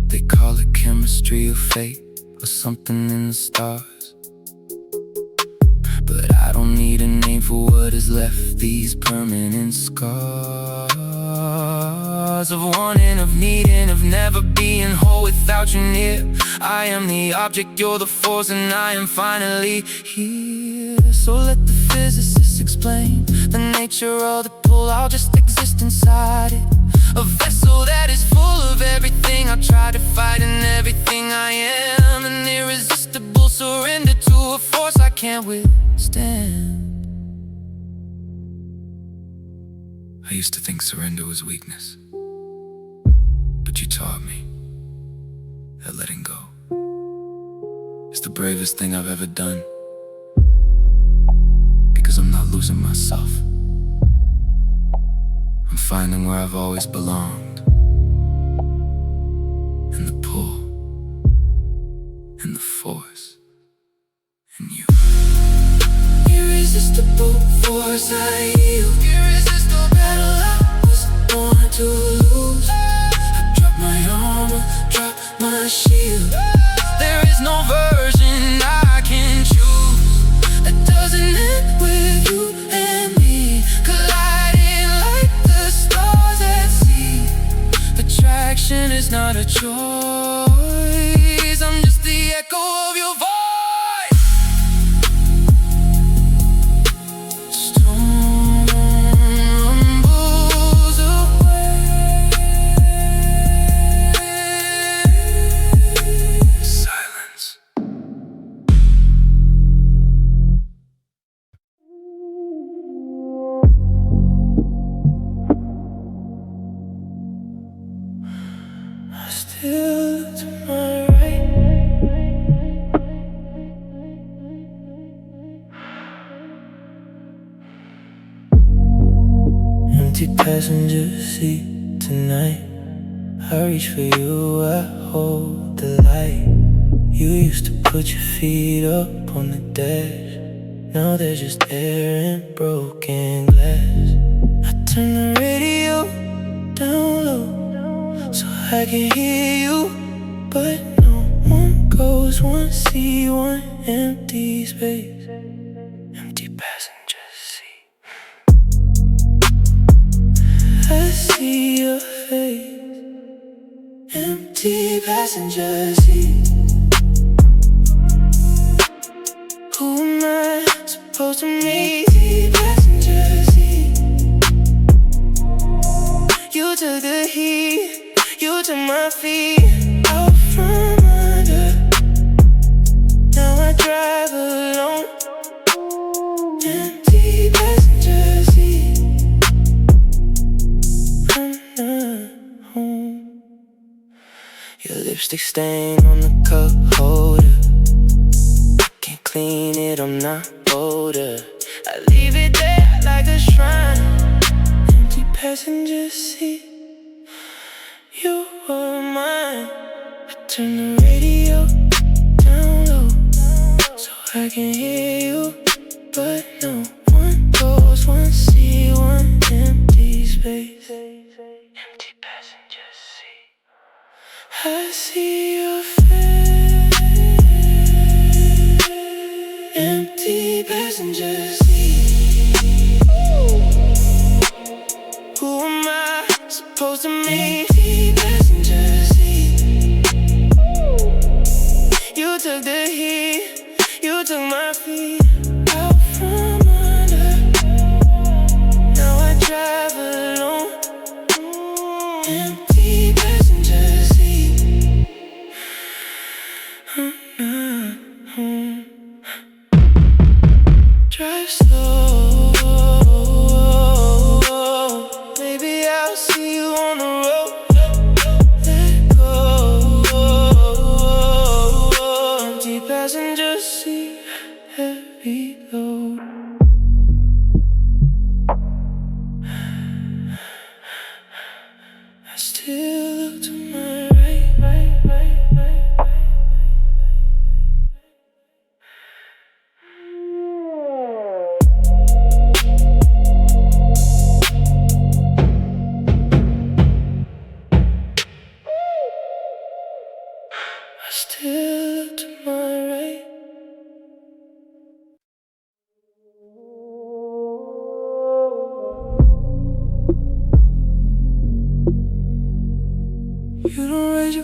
They call it chemistry or fate, or something in the stars, but I don't need a name for what is left, these permanent scars of wanting, of needing, of never being whole without you near. I am the object, you're the force, and I am finally here. So let the physicists explain the nature of the pull, I'll just exist inside it. A vessel that is full of everything I try to fight and everything I am. An irresistible surrender to a force I can't withstand. I used to think surrender was weakness, but you taught me that letting go is the bravest thing I've ever done. Because I'm not losing myself, I'm finding where I've always belonged, in the pull, in the force, in you. Irresistible force I yield, irresistible battle I was born to lose. I drop my armor, drop my shield. There is no version I can choose that doesn't end with you and me, colliding like the stars at sea. Attraction is not a choice, I'm just the echo of your voice. Storm rumbles away, silence. Still to my right, empty passenger seat tonight. I reach for you, I hold the light. You used to put your feet up on the dash, now there's just air and broken glass. I turn the radio down low so I can hear you, but no one goes, one see, one empty space, empty passenger seat. I see your face, empty passenger seat. Who am I supposed to meet? Empty passenger seat. You took the heat, you took my feet out from under. Now I drive alone, empty passenger seat. I'm not home. Your lipstick stain on the cup holder, can't clean it, I'm not older. I leave it there like a shrine, empty passenger seat. You were mine. I turn the radio down low so I can hear you, but no one goes, one see, one empty space, empty passenger seat. I see your face, empty passenger seat. Who am I supposed to meet? Passenger seat. You took the heat, you took my feet out from under. Now I drive alone, empty passenger seat. Drive slow, maybe I'll see you on the road.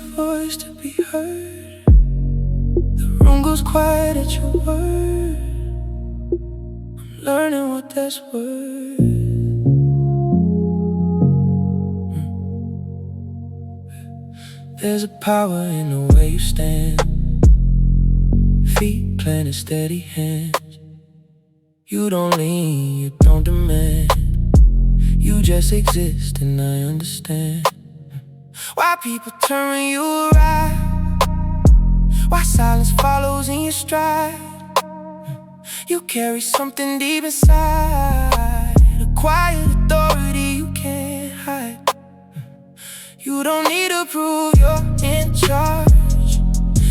voice to be heard. The room goes quiet at your word. I'm learning what that's worth. There's a power in the way you stand, feet planted, steady hands. You don't lean, you don't demand. You just exist and I understand why people turn you around, why silence follows in your stride. You carry something deep inside, a quiet authority you can't hide. You don't need to prove you're in charge.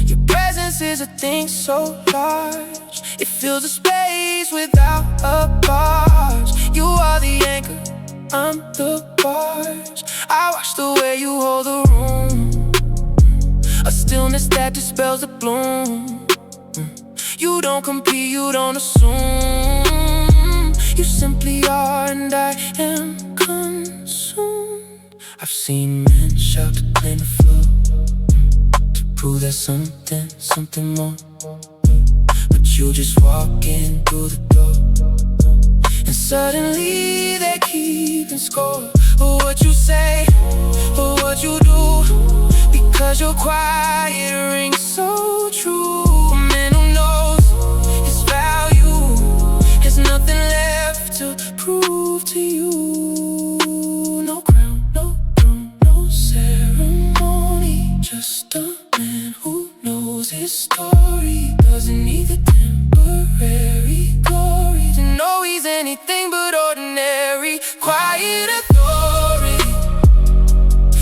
Your presence is a thing so large, it fills a space without a bars. You are the anchor, I'm the bars. I watch the way you hold the room, a stillness that dispels the gloom. You don't compete, you don't assume. You simply are and I am consumed. I've seen men shout to claim the floor, to prove there's something more. But you just walk in through the door, and suddenly they're keeping score for what you say, for what you do, because your quiet rings so true. A man who knows his value has nothing left to prove to you. No crown, no throne, no ceremony, just a man who knows his story. Doesn't need the temporary glory to know he's anything but ordinary. Quiet authority,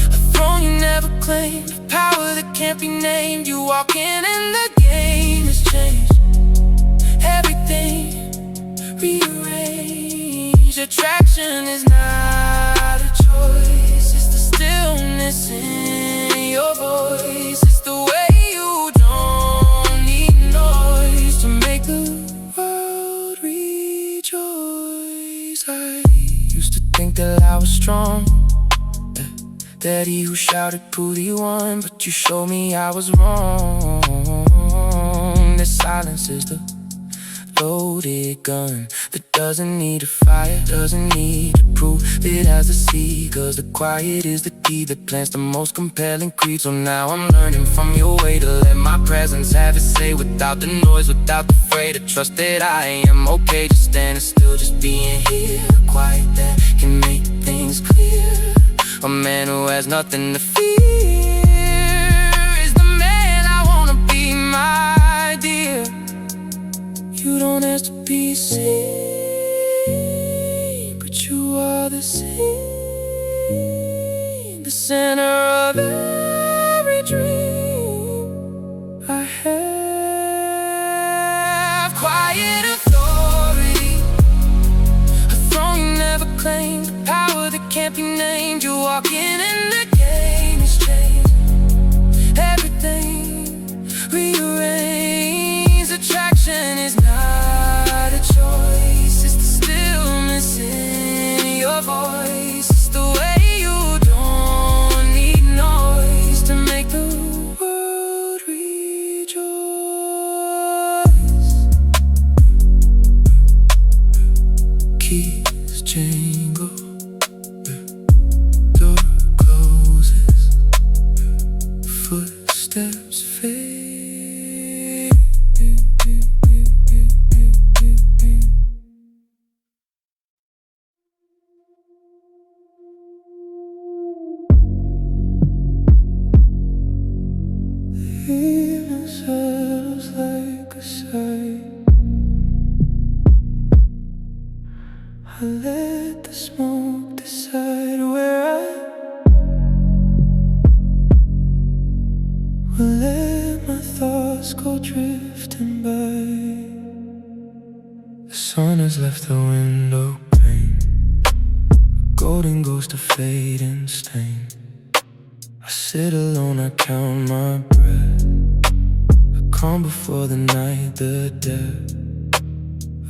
a throne you never claimed, a power that can't be named. You walk in and the game has changed. Everything rearranged. Attraction is not a choice, it's the stillness in your voice. It's the way you don't need noise to make the world rejoice. I used to think that I was strong, that he who shouted proved he won, but you showed me I was wrong. This silence is the loaded gun that doesn't need a fire, doesn't need to prove it has a seed. Cause the quiet is the key that plants the most compelling creed. So now I'm learning from your way to let my presence have its say, without the noise, without the fray, to trust that I am okay just standing still, just being here. Quiet that can make things clear. A man who has nothing to fear is the man I wanna be, my dear. You don't have to be seen, but you are the scene, the center of every dream I have. Quiet authority, a throne you never claimed, a power that can't be named. You walk in and the game is changed. Everything rearranged. Attraction is not a choice, it's the stillness in your voice. It's the way you don't need noise to make the world rejoice. Keys jingle, door closes, footsteps fade. Evening settles like a sigh. I let the smoke decide where I will let my thoughts go drifting by. The sun has left the window pane, a golden ghost of fade and stain. I sit alone, I count my breath, I calm before the night, the depth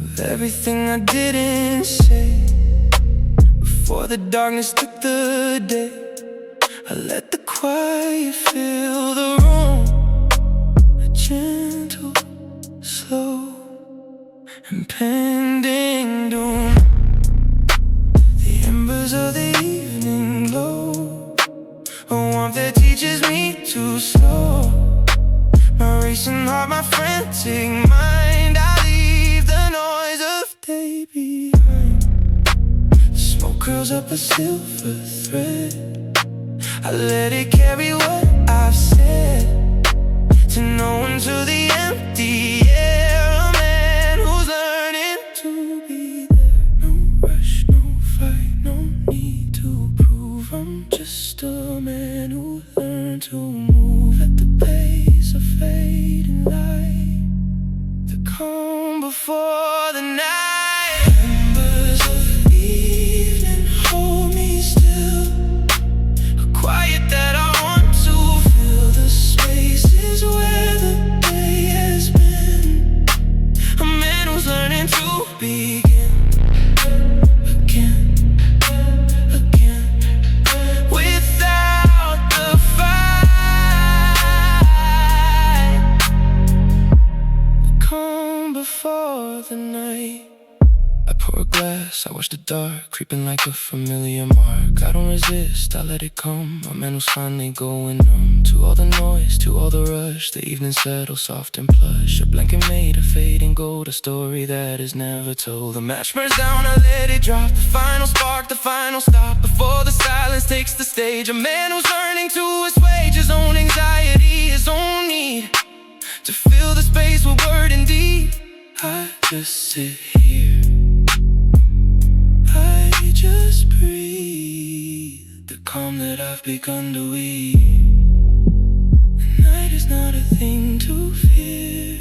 of everything I didn't say before the darkness took the day. I let the quiet fill the room, a gentle, slow, impending doom. The embers of the evening glow, a warmth that teaches me to slow. My racing heart, my frantic mind, I leave the noise of day behind. The smoke curls up a silver thread, I let it carry what I've said, to no one, to the empty air. A man who's learning to be there. No rush, no fight, no need to prove. I'm just a man who learned to move at the pace of fading light, the calm before the night. Embers of evening hold me still, quiet that I want to fill the spaces where the day has been. A man who's learning to begin again, again, without the fight. The calm before the night. I pour a glass, I watch the dark creeping like a familiar mark. I don't resist, I let it come. A man who's finally going numb to all the noise, to all the rush. The evening settles soft and plush, a blanket made of fading gold, a story that is never told. The match burns down, I let it drop, the final spark, the final stop, before the silence takes the stage. A man who's learning to assuage his own anxiety, his own need, to fill the space with word and deed. I just sit here, I just breathe, the calm that I've begun to weave. The night is not a thing to fear,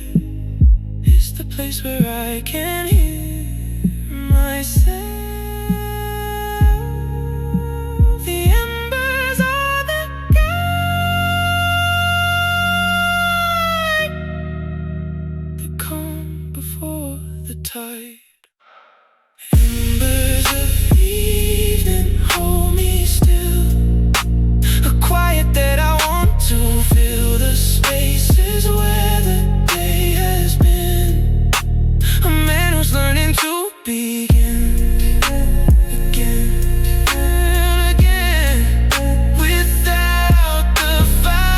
it's the place where I can hear myself. The embers are the guide, the calm before the tide. Embers of evening hold me still, a quiet that I want to fill the spaces where the day has been. A man who's learning to begin again and again, without the fight.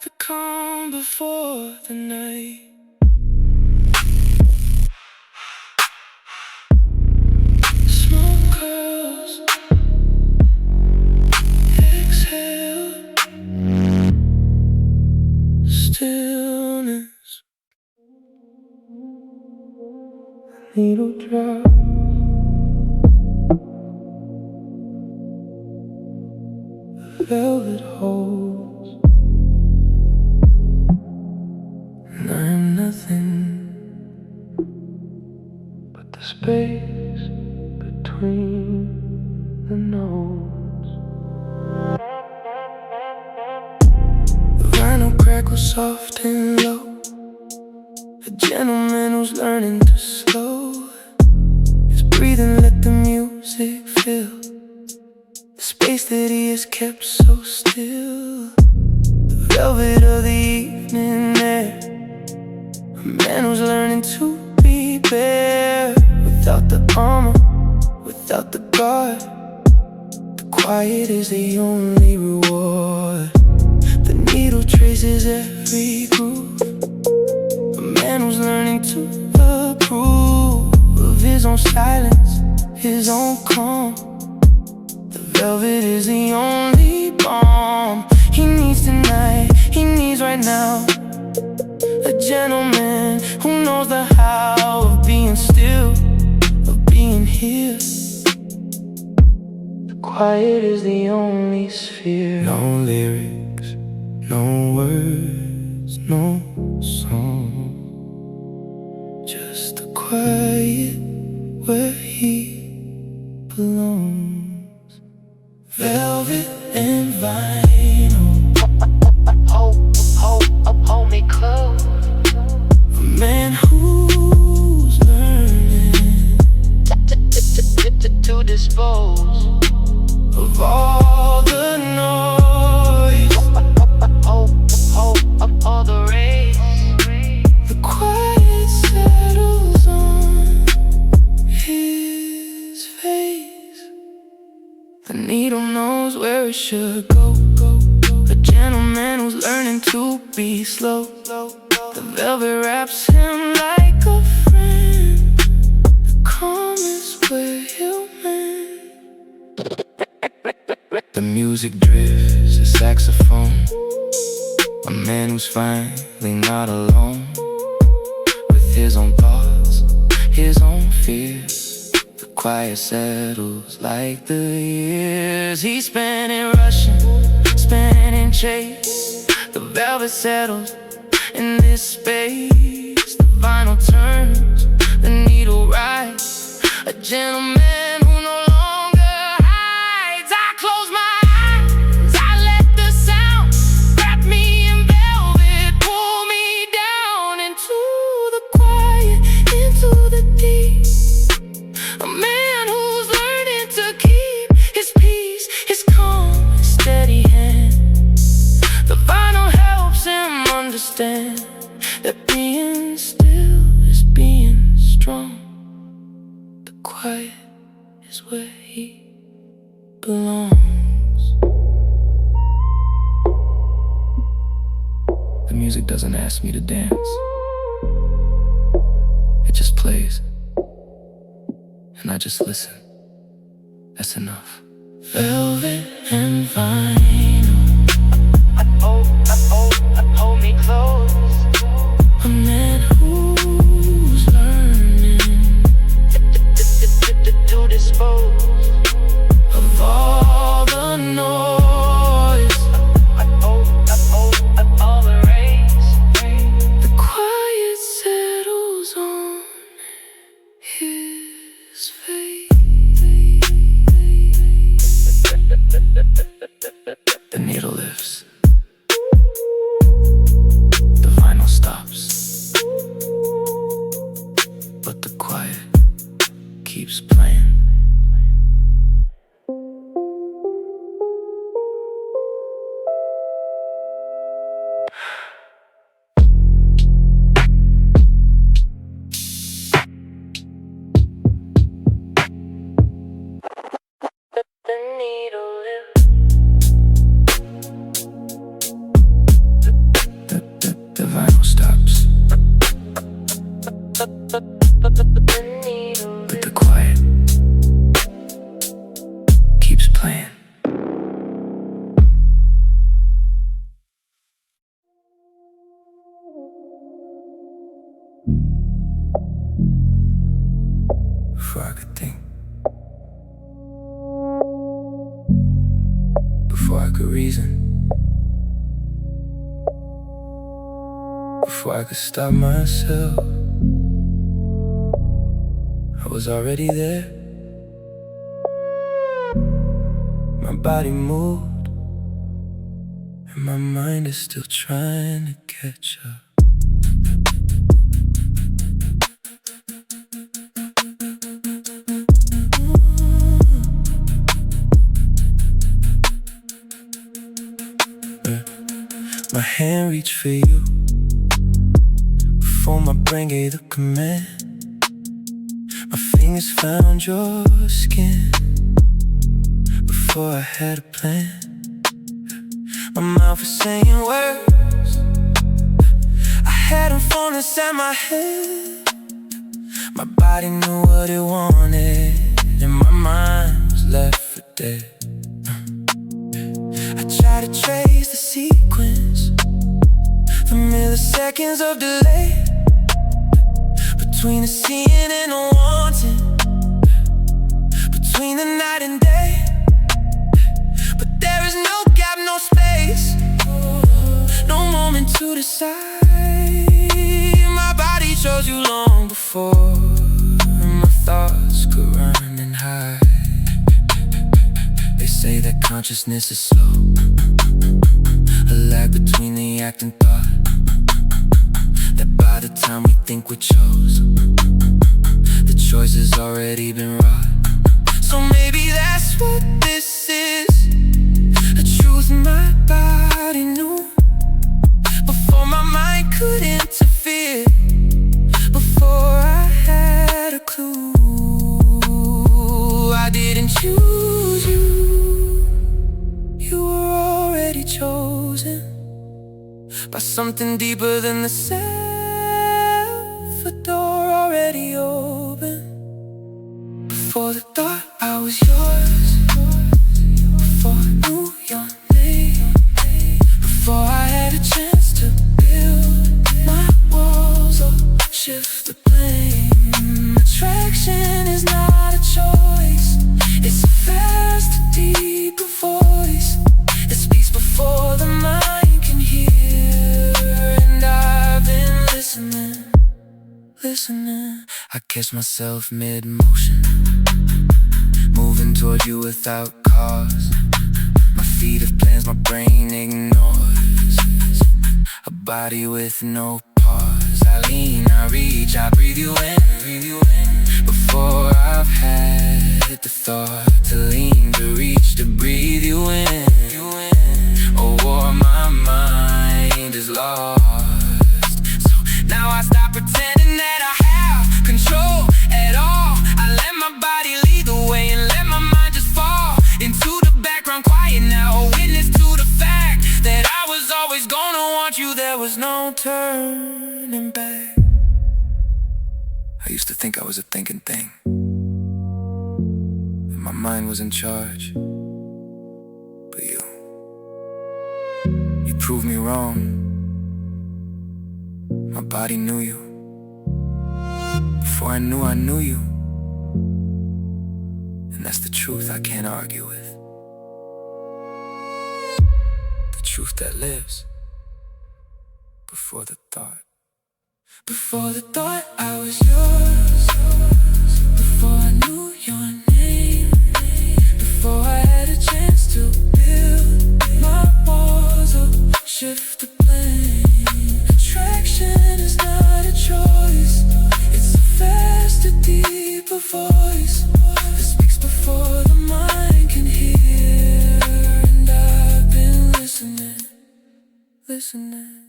The calm before the night. Stillness, needle drop, velvet holds, and I'm nothing but the space between the notes. Vinyl crackles soft and low, a gentleman who's learning to slow his breathing, let the music fill the space that he has kept so still. The velvet of the evening air, a man who's learning to be bare, without the armor, without the guard. The quiet is the only reward. The needle traces every groove, a man who's learning to approve of his own silence, his own calm. The velvet is the only balm he needs tonight, he needs right now. A gentleman who knows the how of being still, of being here. The quiet is the only sphere. No lyrics, no words, no song, just the quiet where he belongs. Velvet and vinyl, hold me close. A man who's learning to this dispose of all the noise, of all the rays. The quiet settles on his face. The needle knows where it should go. A gentleman who's learning to be slow. The velvet wraps him like a friend. The calm is where he'll mend. The music drifts, a saxophone. A man who's finally not alone, with his own thoughts, his own fears. The quiet settles like the years he spent in rushing, spent in chase. The velvet settles in this space. The vinyl turns, the needle rides. A gentleman who no longer hides. I close my eyes, I let the sound wrap me in velvet, pull me down into the quiet, into the deep. A man who's learning to keep his peace, his calm, his steady hand. The vinyl helps him understand that being still is being strong. The quiet is where he belongs. The music doesn't ask me to dance. It just plays, and I just listen. That's enough. Velvet and vinyl, hold me close. A man who's learning to dispose of all the noise, of all the rays. The quiet settles on his face. The needle lifts. The vinyl stops. But the quiet keeps playing. The needle lifts. The vinyl stops. But the quiet keeps playing. Before I could think, before I could reason, before I could stop myself, I was already there. My body moved, and my mind is still trying to catch up. My hand reached for you before my brain gave the command. My fingers found your skin before I had a plan. My mouth was saying words I hadn't formed inside my head. My body knew what it wanted, and my mind was left for dead. I tried to trace the sequence, the milliseconds of delay between the seeing and the wanting, between the night and day. But there is no gap, no space, no moment to decide. My body chose you long before my thoughts could run and hide. They say that consciousness is slow, a lag between the act and thought, that by the time we think we chose, the choice has already been wrought. So maybe that's what this is, a truth my body knew before my mind could interfere, before I had a clue. I didn't choose you, you were already chosen by something deeper than the self, a door already open. Before the thought I was yours, before I knew your name, before I had a chance to build my walls or shift the blame. Attraction is not a choice, it's a faster, deeper voice that speaks before the mind can hear. And I've been listening. I catch myself mid-motion, moving toward you without cause. My feet have plans my brain ignores, a body with no pause. I lean, I reach, I breathe you in, before I've had the thought to lean, to reach, to breathe you in. Oh, or my mind is lost. So now I stop pretending that I have control at all. I let my body lead the way and let my mind just fall into the background, quiet now, a witness to the fact that I was always gonna want you. There was no turning back. I used to think I was a thinking thing, and my mind was in charge. But you proved me wrong. My body knew you before I knew you. And that's the truth I can't argue with, the truth that lives before the thought. Before the thought I was yours, before I knew your name, before I had a chance to build my walls or shift the blame. Attraction is not a choice, it's a faster, deeper voice that speaks before the mind can hear. And I've been listening.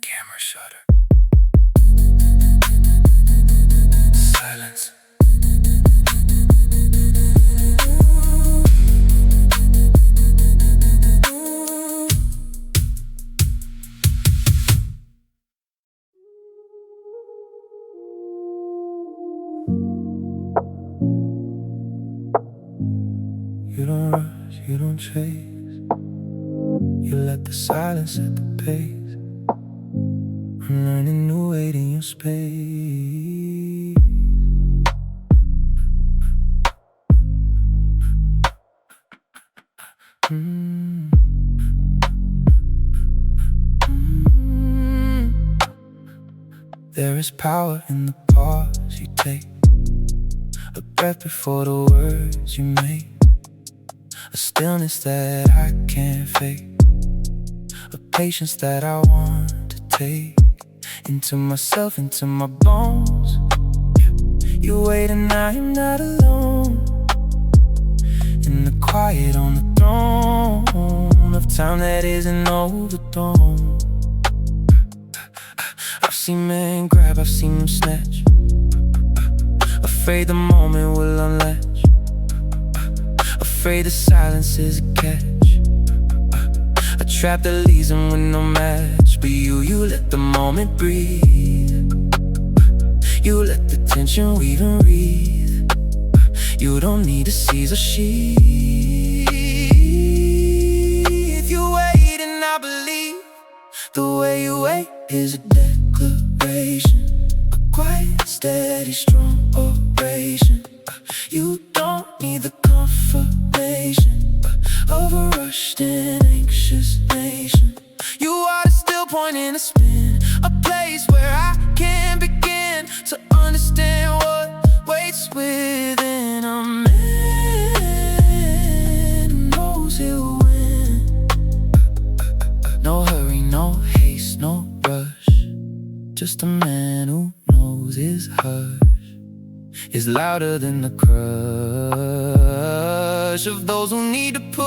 Camera shutter. Silence. You don't rush, you don't chase, you let the silence set the pace. I'm learning to wait in your space. There is power in the pause you take, a breath before the words you make, a stillness that I can't fake, a patience that I want to take into myself, into my bones. You wait and I am not alone, in the quiet on the throne of time that isn't overdone. I've seen men grab, I've seen them snatch, afraid the moment will unlatch, afraid the silence is a catch, a trap that leaves them with no match. But you let the moment breathe, you let the tension weave and wreathe. You don't need to seize or sheathe. You wait and I believe the way you wait is a declaration, a quiet, steady, strong oration. You don't need the confirmation of a rushed and anxious nation. You are the still point in a spin, a place where I can begin to understand what waits within a man who knows he'll win. No hurry, no haste, no rush, just a man who knows his hush. is louder than the crush of those who need to push.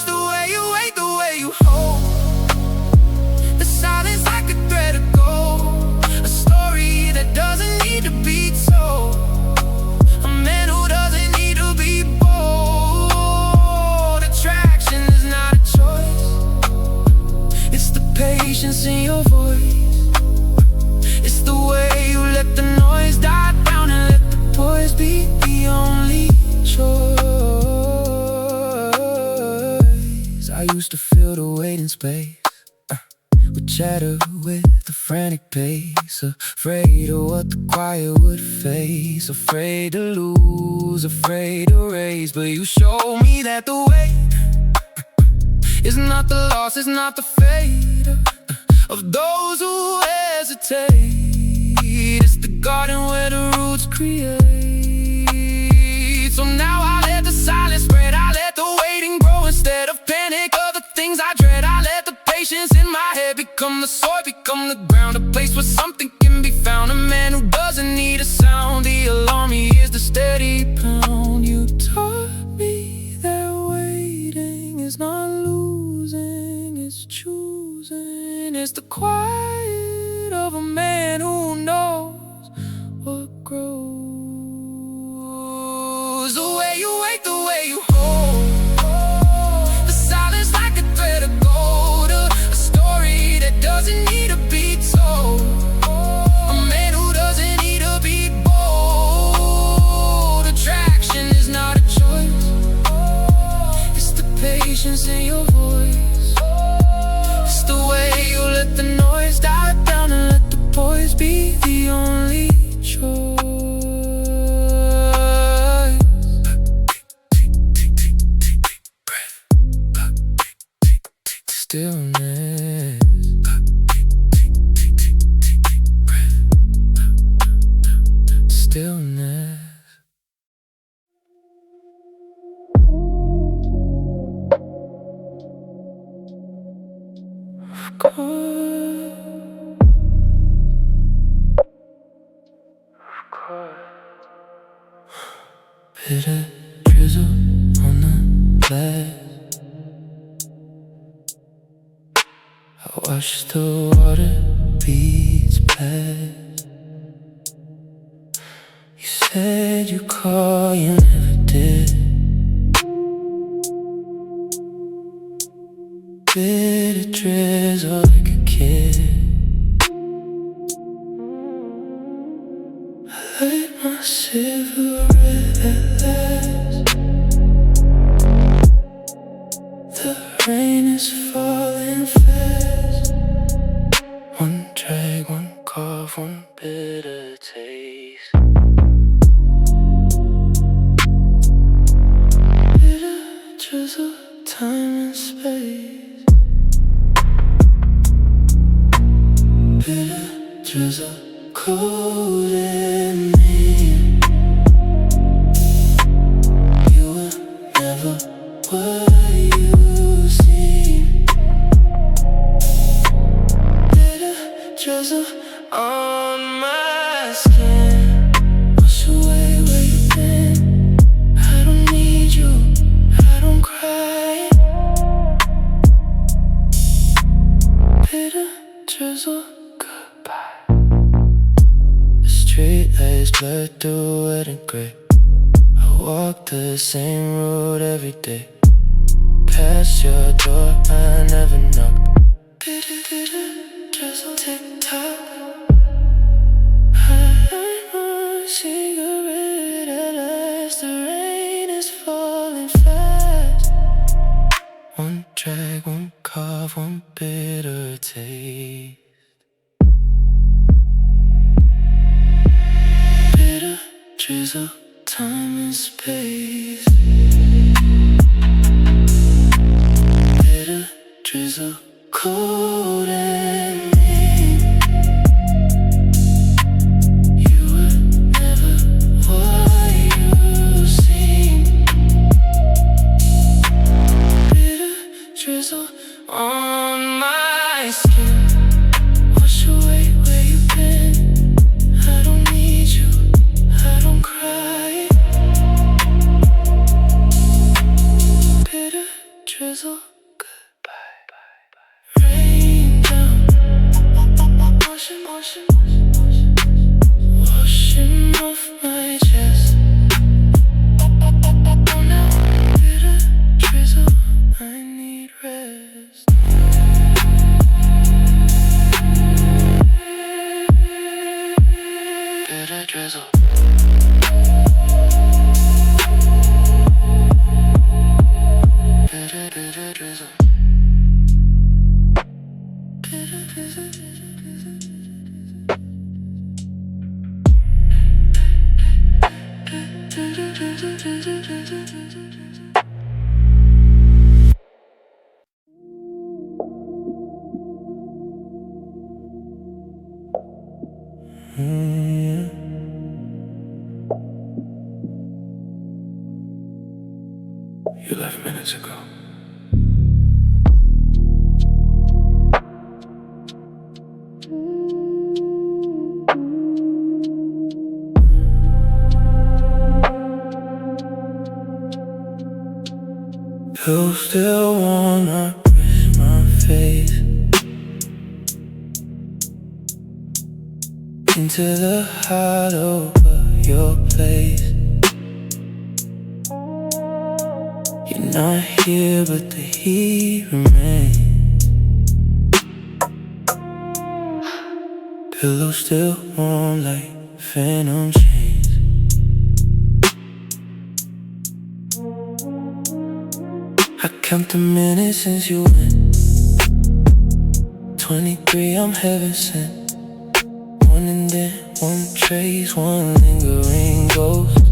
The way you wait, the way you hold, the silence like a thread of gold, a story that doesn't need to be told, a man who doesn't need to be bold. Attraction is not a choice, it's the patience in your voice. It's the way you let the noise die down and let the poise be the only choice. I used to feel the weight in space, would chatter with the frantic pace, afraid of what the quiet would face, afraid to lose, afraid to raise. But you showed me that the weight is not the loss, it's not the fate of those who hesitate. It's the garden where the roots create. So now I let the silence spread, I let the waiting grow instead of panic of the things I dread. I let the patience in my head become the soil, become the ground, a place where something can be found. A man who doesn't need a sound, the alarm he hears the steady pound. You taught me that waiting is not losing, it's choosing. It's the quiet of a man who knows what grows. The way you wait, the way you hold, the silence like a thread of gold, a story that doesn't need to be told, a man who doesn't need to be bold. Attraction is not a choice, it's the patience in your voice. It's the way you let the noise die down and let the poise be the only choice. Stillness, stillness. Bit of drizzle on the glass, I watch the water beats past. You said you call, you never did. Bit of drizzle like a kid. I light my cigarette at last. The rain is falling fast. One drag, one cough, one bitter taste. Bitter drizzle, time and space. Bitter drizzle, cold and mean. You were never what you seem. Bitter drizzle on my skin. Wash away where you've been. I don't need you, I don't cry. Bitter drizzle, goodbye. The street lights blur through red and gray. I walk the same road every day. Past your door, I never knocked. Bitter, bitter drizzle, tick tock. I light my cigarette at last. The rain is falling fast. One drag, one cough, one bitter taste. Bitter drizzle, time and space. Bitter drizzle, cold and mean. You were never what you seem. Bitter drizzle on my skin. Wash away where you've been. I don't need you, drizzle. Drizzle. You left minutes ago. Pillow still warm, I press my face into the hollow of your place. You're not here, but the heat remains. Pillow still warm like phantom chains. I count the minutes since you went. 23, I'm heaven sent. One indent, one trace, one lingering ghost.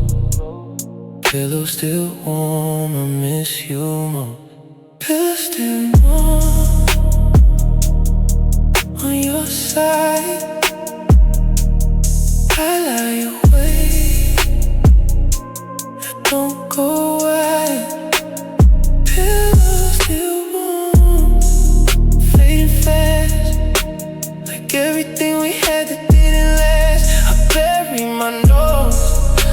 Pillow still warm, I miss you most. Pillow still warm on your side. I lie awake, don't go wide. Pillow still warm, fading fast, like everything we had that didn't last. I bury my nose,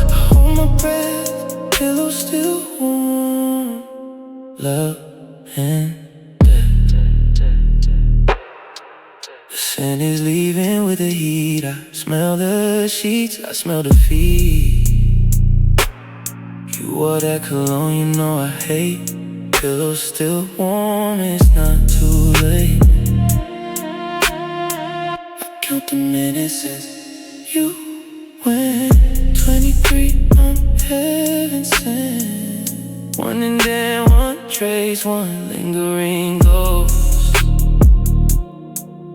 I hold my breath. Pillow still warm, love and death. The scent is leaving with the heat. I smell the sheets, I smell the feet. You wore that cologne, you know I hate. Pillow still warm, it's not too late. I count the minutes as you went. 23, I'm heaven sent. One indent, one trace, one lingering ghost.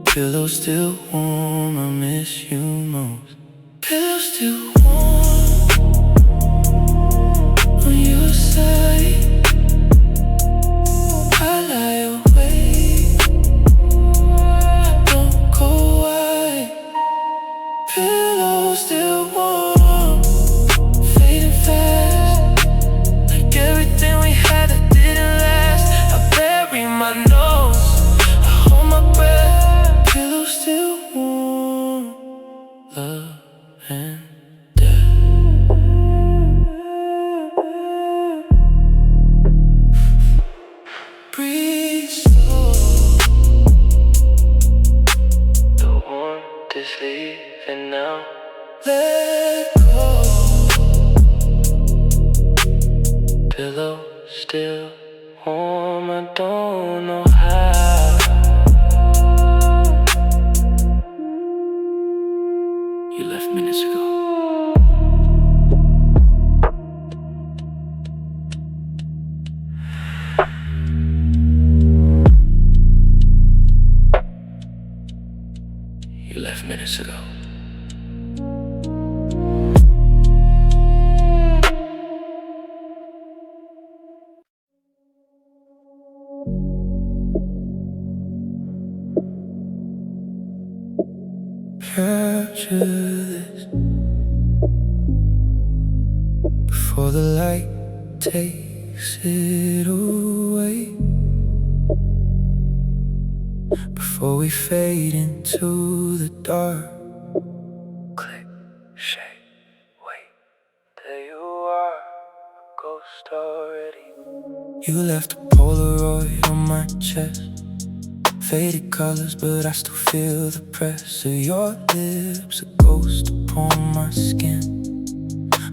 Pillow still warm, I miss you most. Pillow still warm on your side. I lie awake, don't go wide. Pillow still warm, fading fast, like everything we had that didn't last. I bury my nose, I hold my breath. Pillow still warm, love and death. Breathe slow, the warmth is leaving now. Let go. Pillow still warm, I don't know how. You left minutes ago. You left minutes ago. Capture this before the light takes it away, before we fade into the dark. Click, shake, wait, there you are, a ghost already. You left a Polaroid on my chest, faded colors, but I still feel the press of your lips, a ghost upon my skin.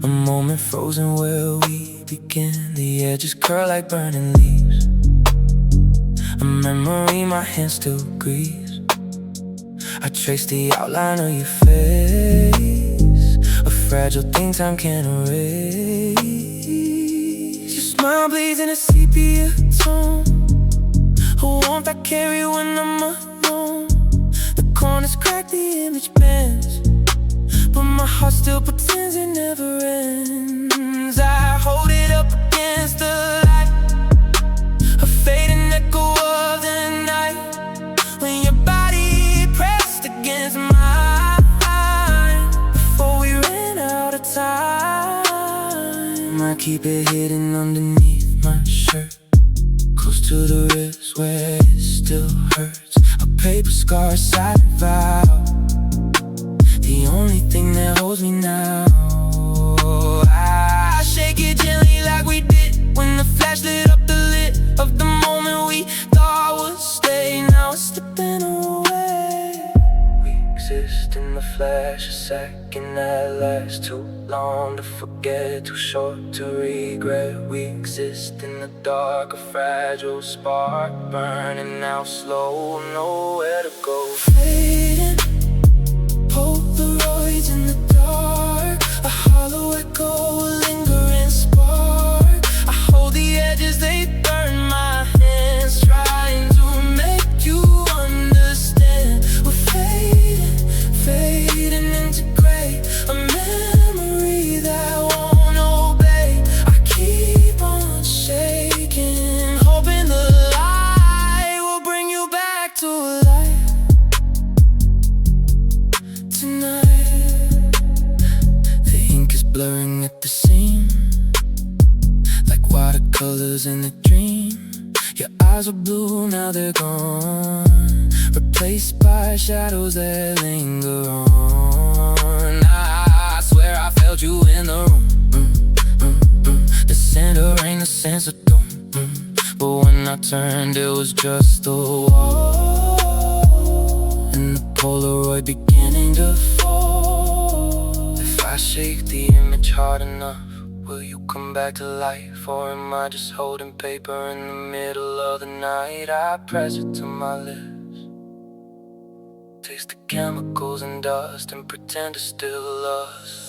A moment frozen where we begin. The edges curl like burning leaves. A memory my hand still grieves. I trace the outline of your face, a fragile things time can't erase. Your smile bleeds in a sepia tone, a warmth I carry when I'm alone. The corners crack, the image bends, but my heart still pretends it never ends. I hold it up against the light, a fading echo of the night. When your body pressed against mine, before we ran out of time. I keep it hidden underneath my shirt, close to the wrist where it still hurts. A paper scar, silent vow, the only thing that holds me now. I shake it gently like we did when the flash lit up the lid of the moment we thought would stay. Now it's slipping away. We exist in the flash, a second that lasts too long to forget, too short to regret. We exist in the dark, a fragile spark burning out slow, nowhere to go. Fading Polaroids in the dark, a hollow echo, a lingering spark. I hold the edges, they burn my hands, trying to make you understand. We're fading, fading into gray, a memory that won't obey. I keep on shaking, hoping the light will bring you back to life. Tonight, the ink is blurring at the seam, like watercolors in a dream. Your eyes were blue, now they're gone, replaced by shadows that linger on. I swear I felt you in the room, the center ain't the sense of doom, but when I turned it was just a wall, and the Polaroid beginning to fall. If I shake the image hard enough, will you come back to life? Or am I just holding paper in the middle of the night? I press it to my lips, taste the chemicals and dust, and pretend it's still us.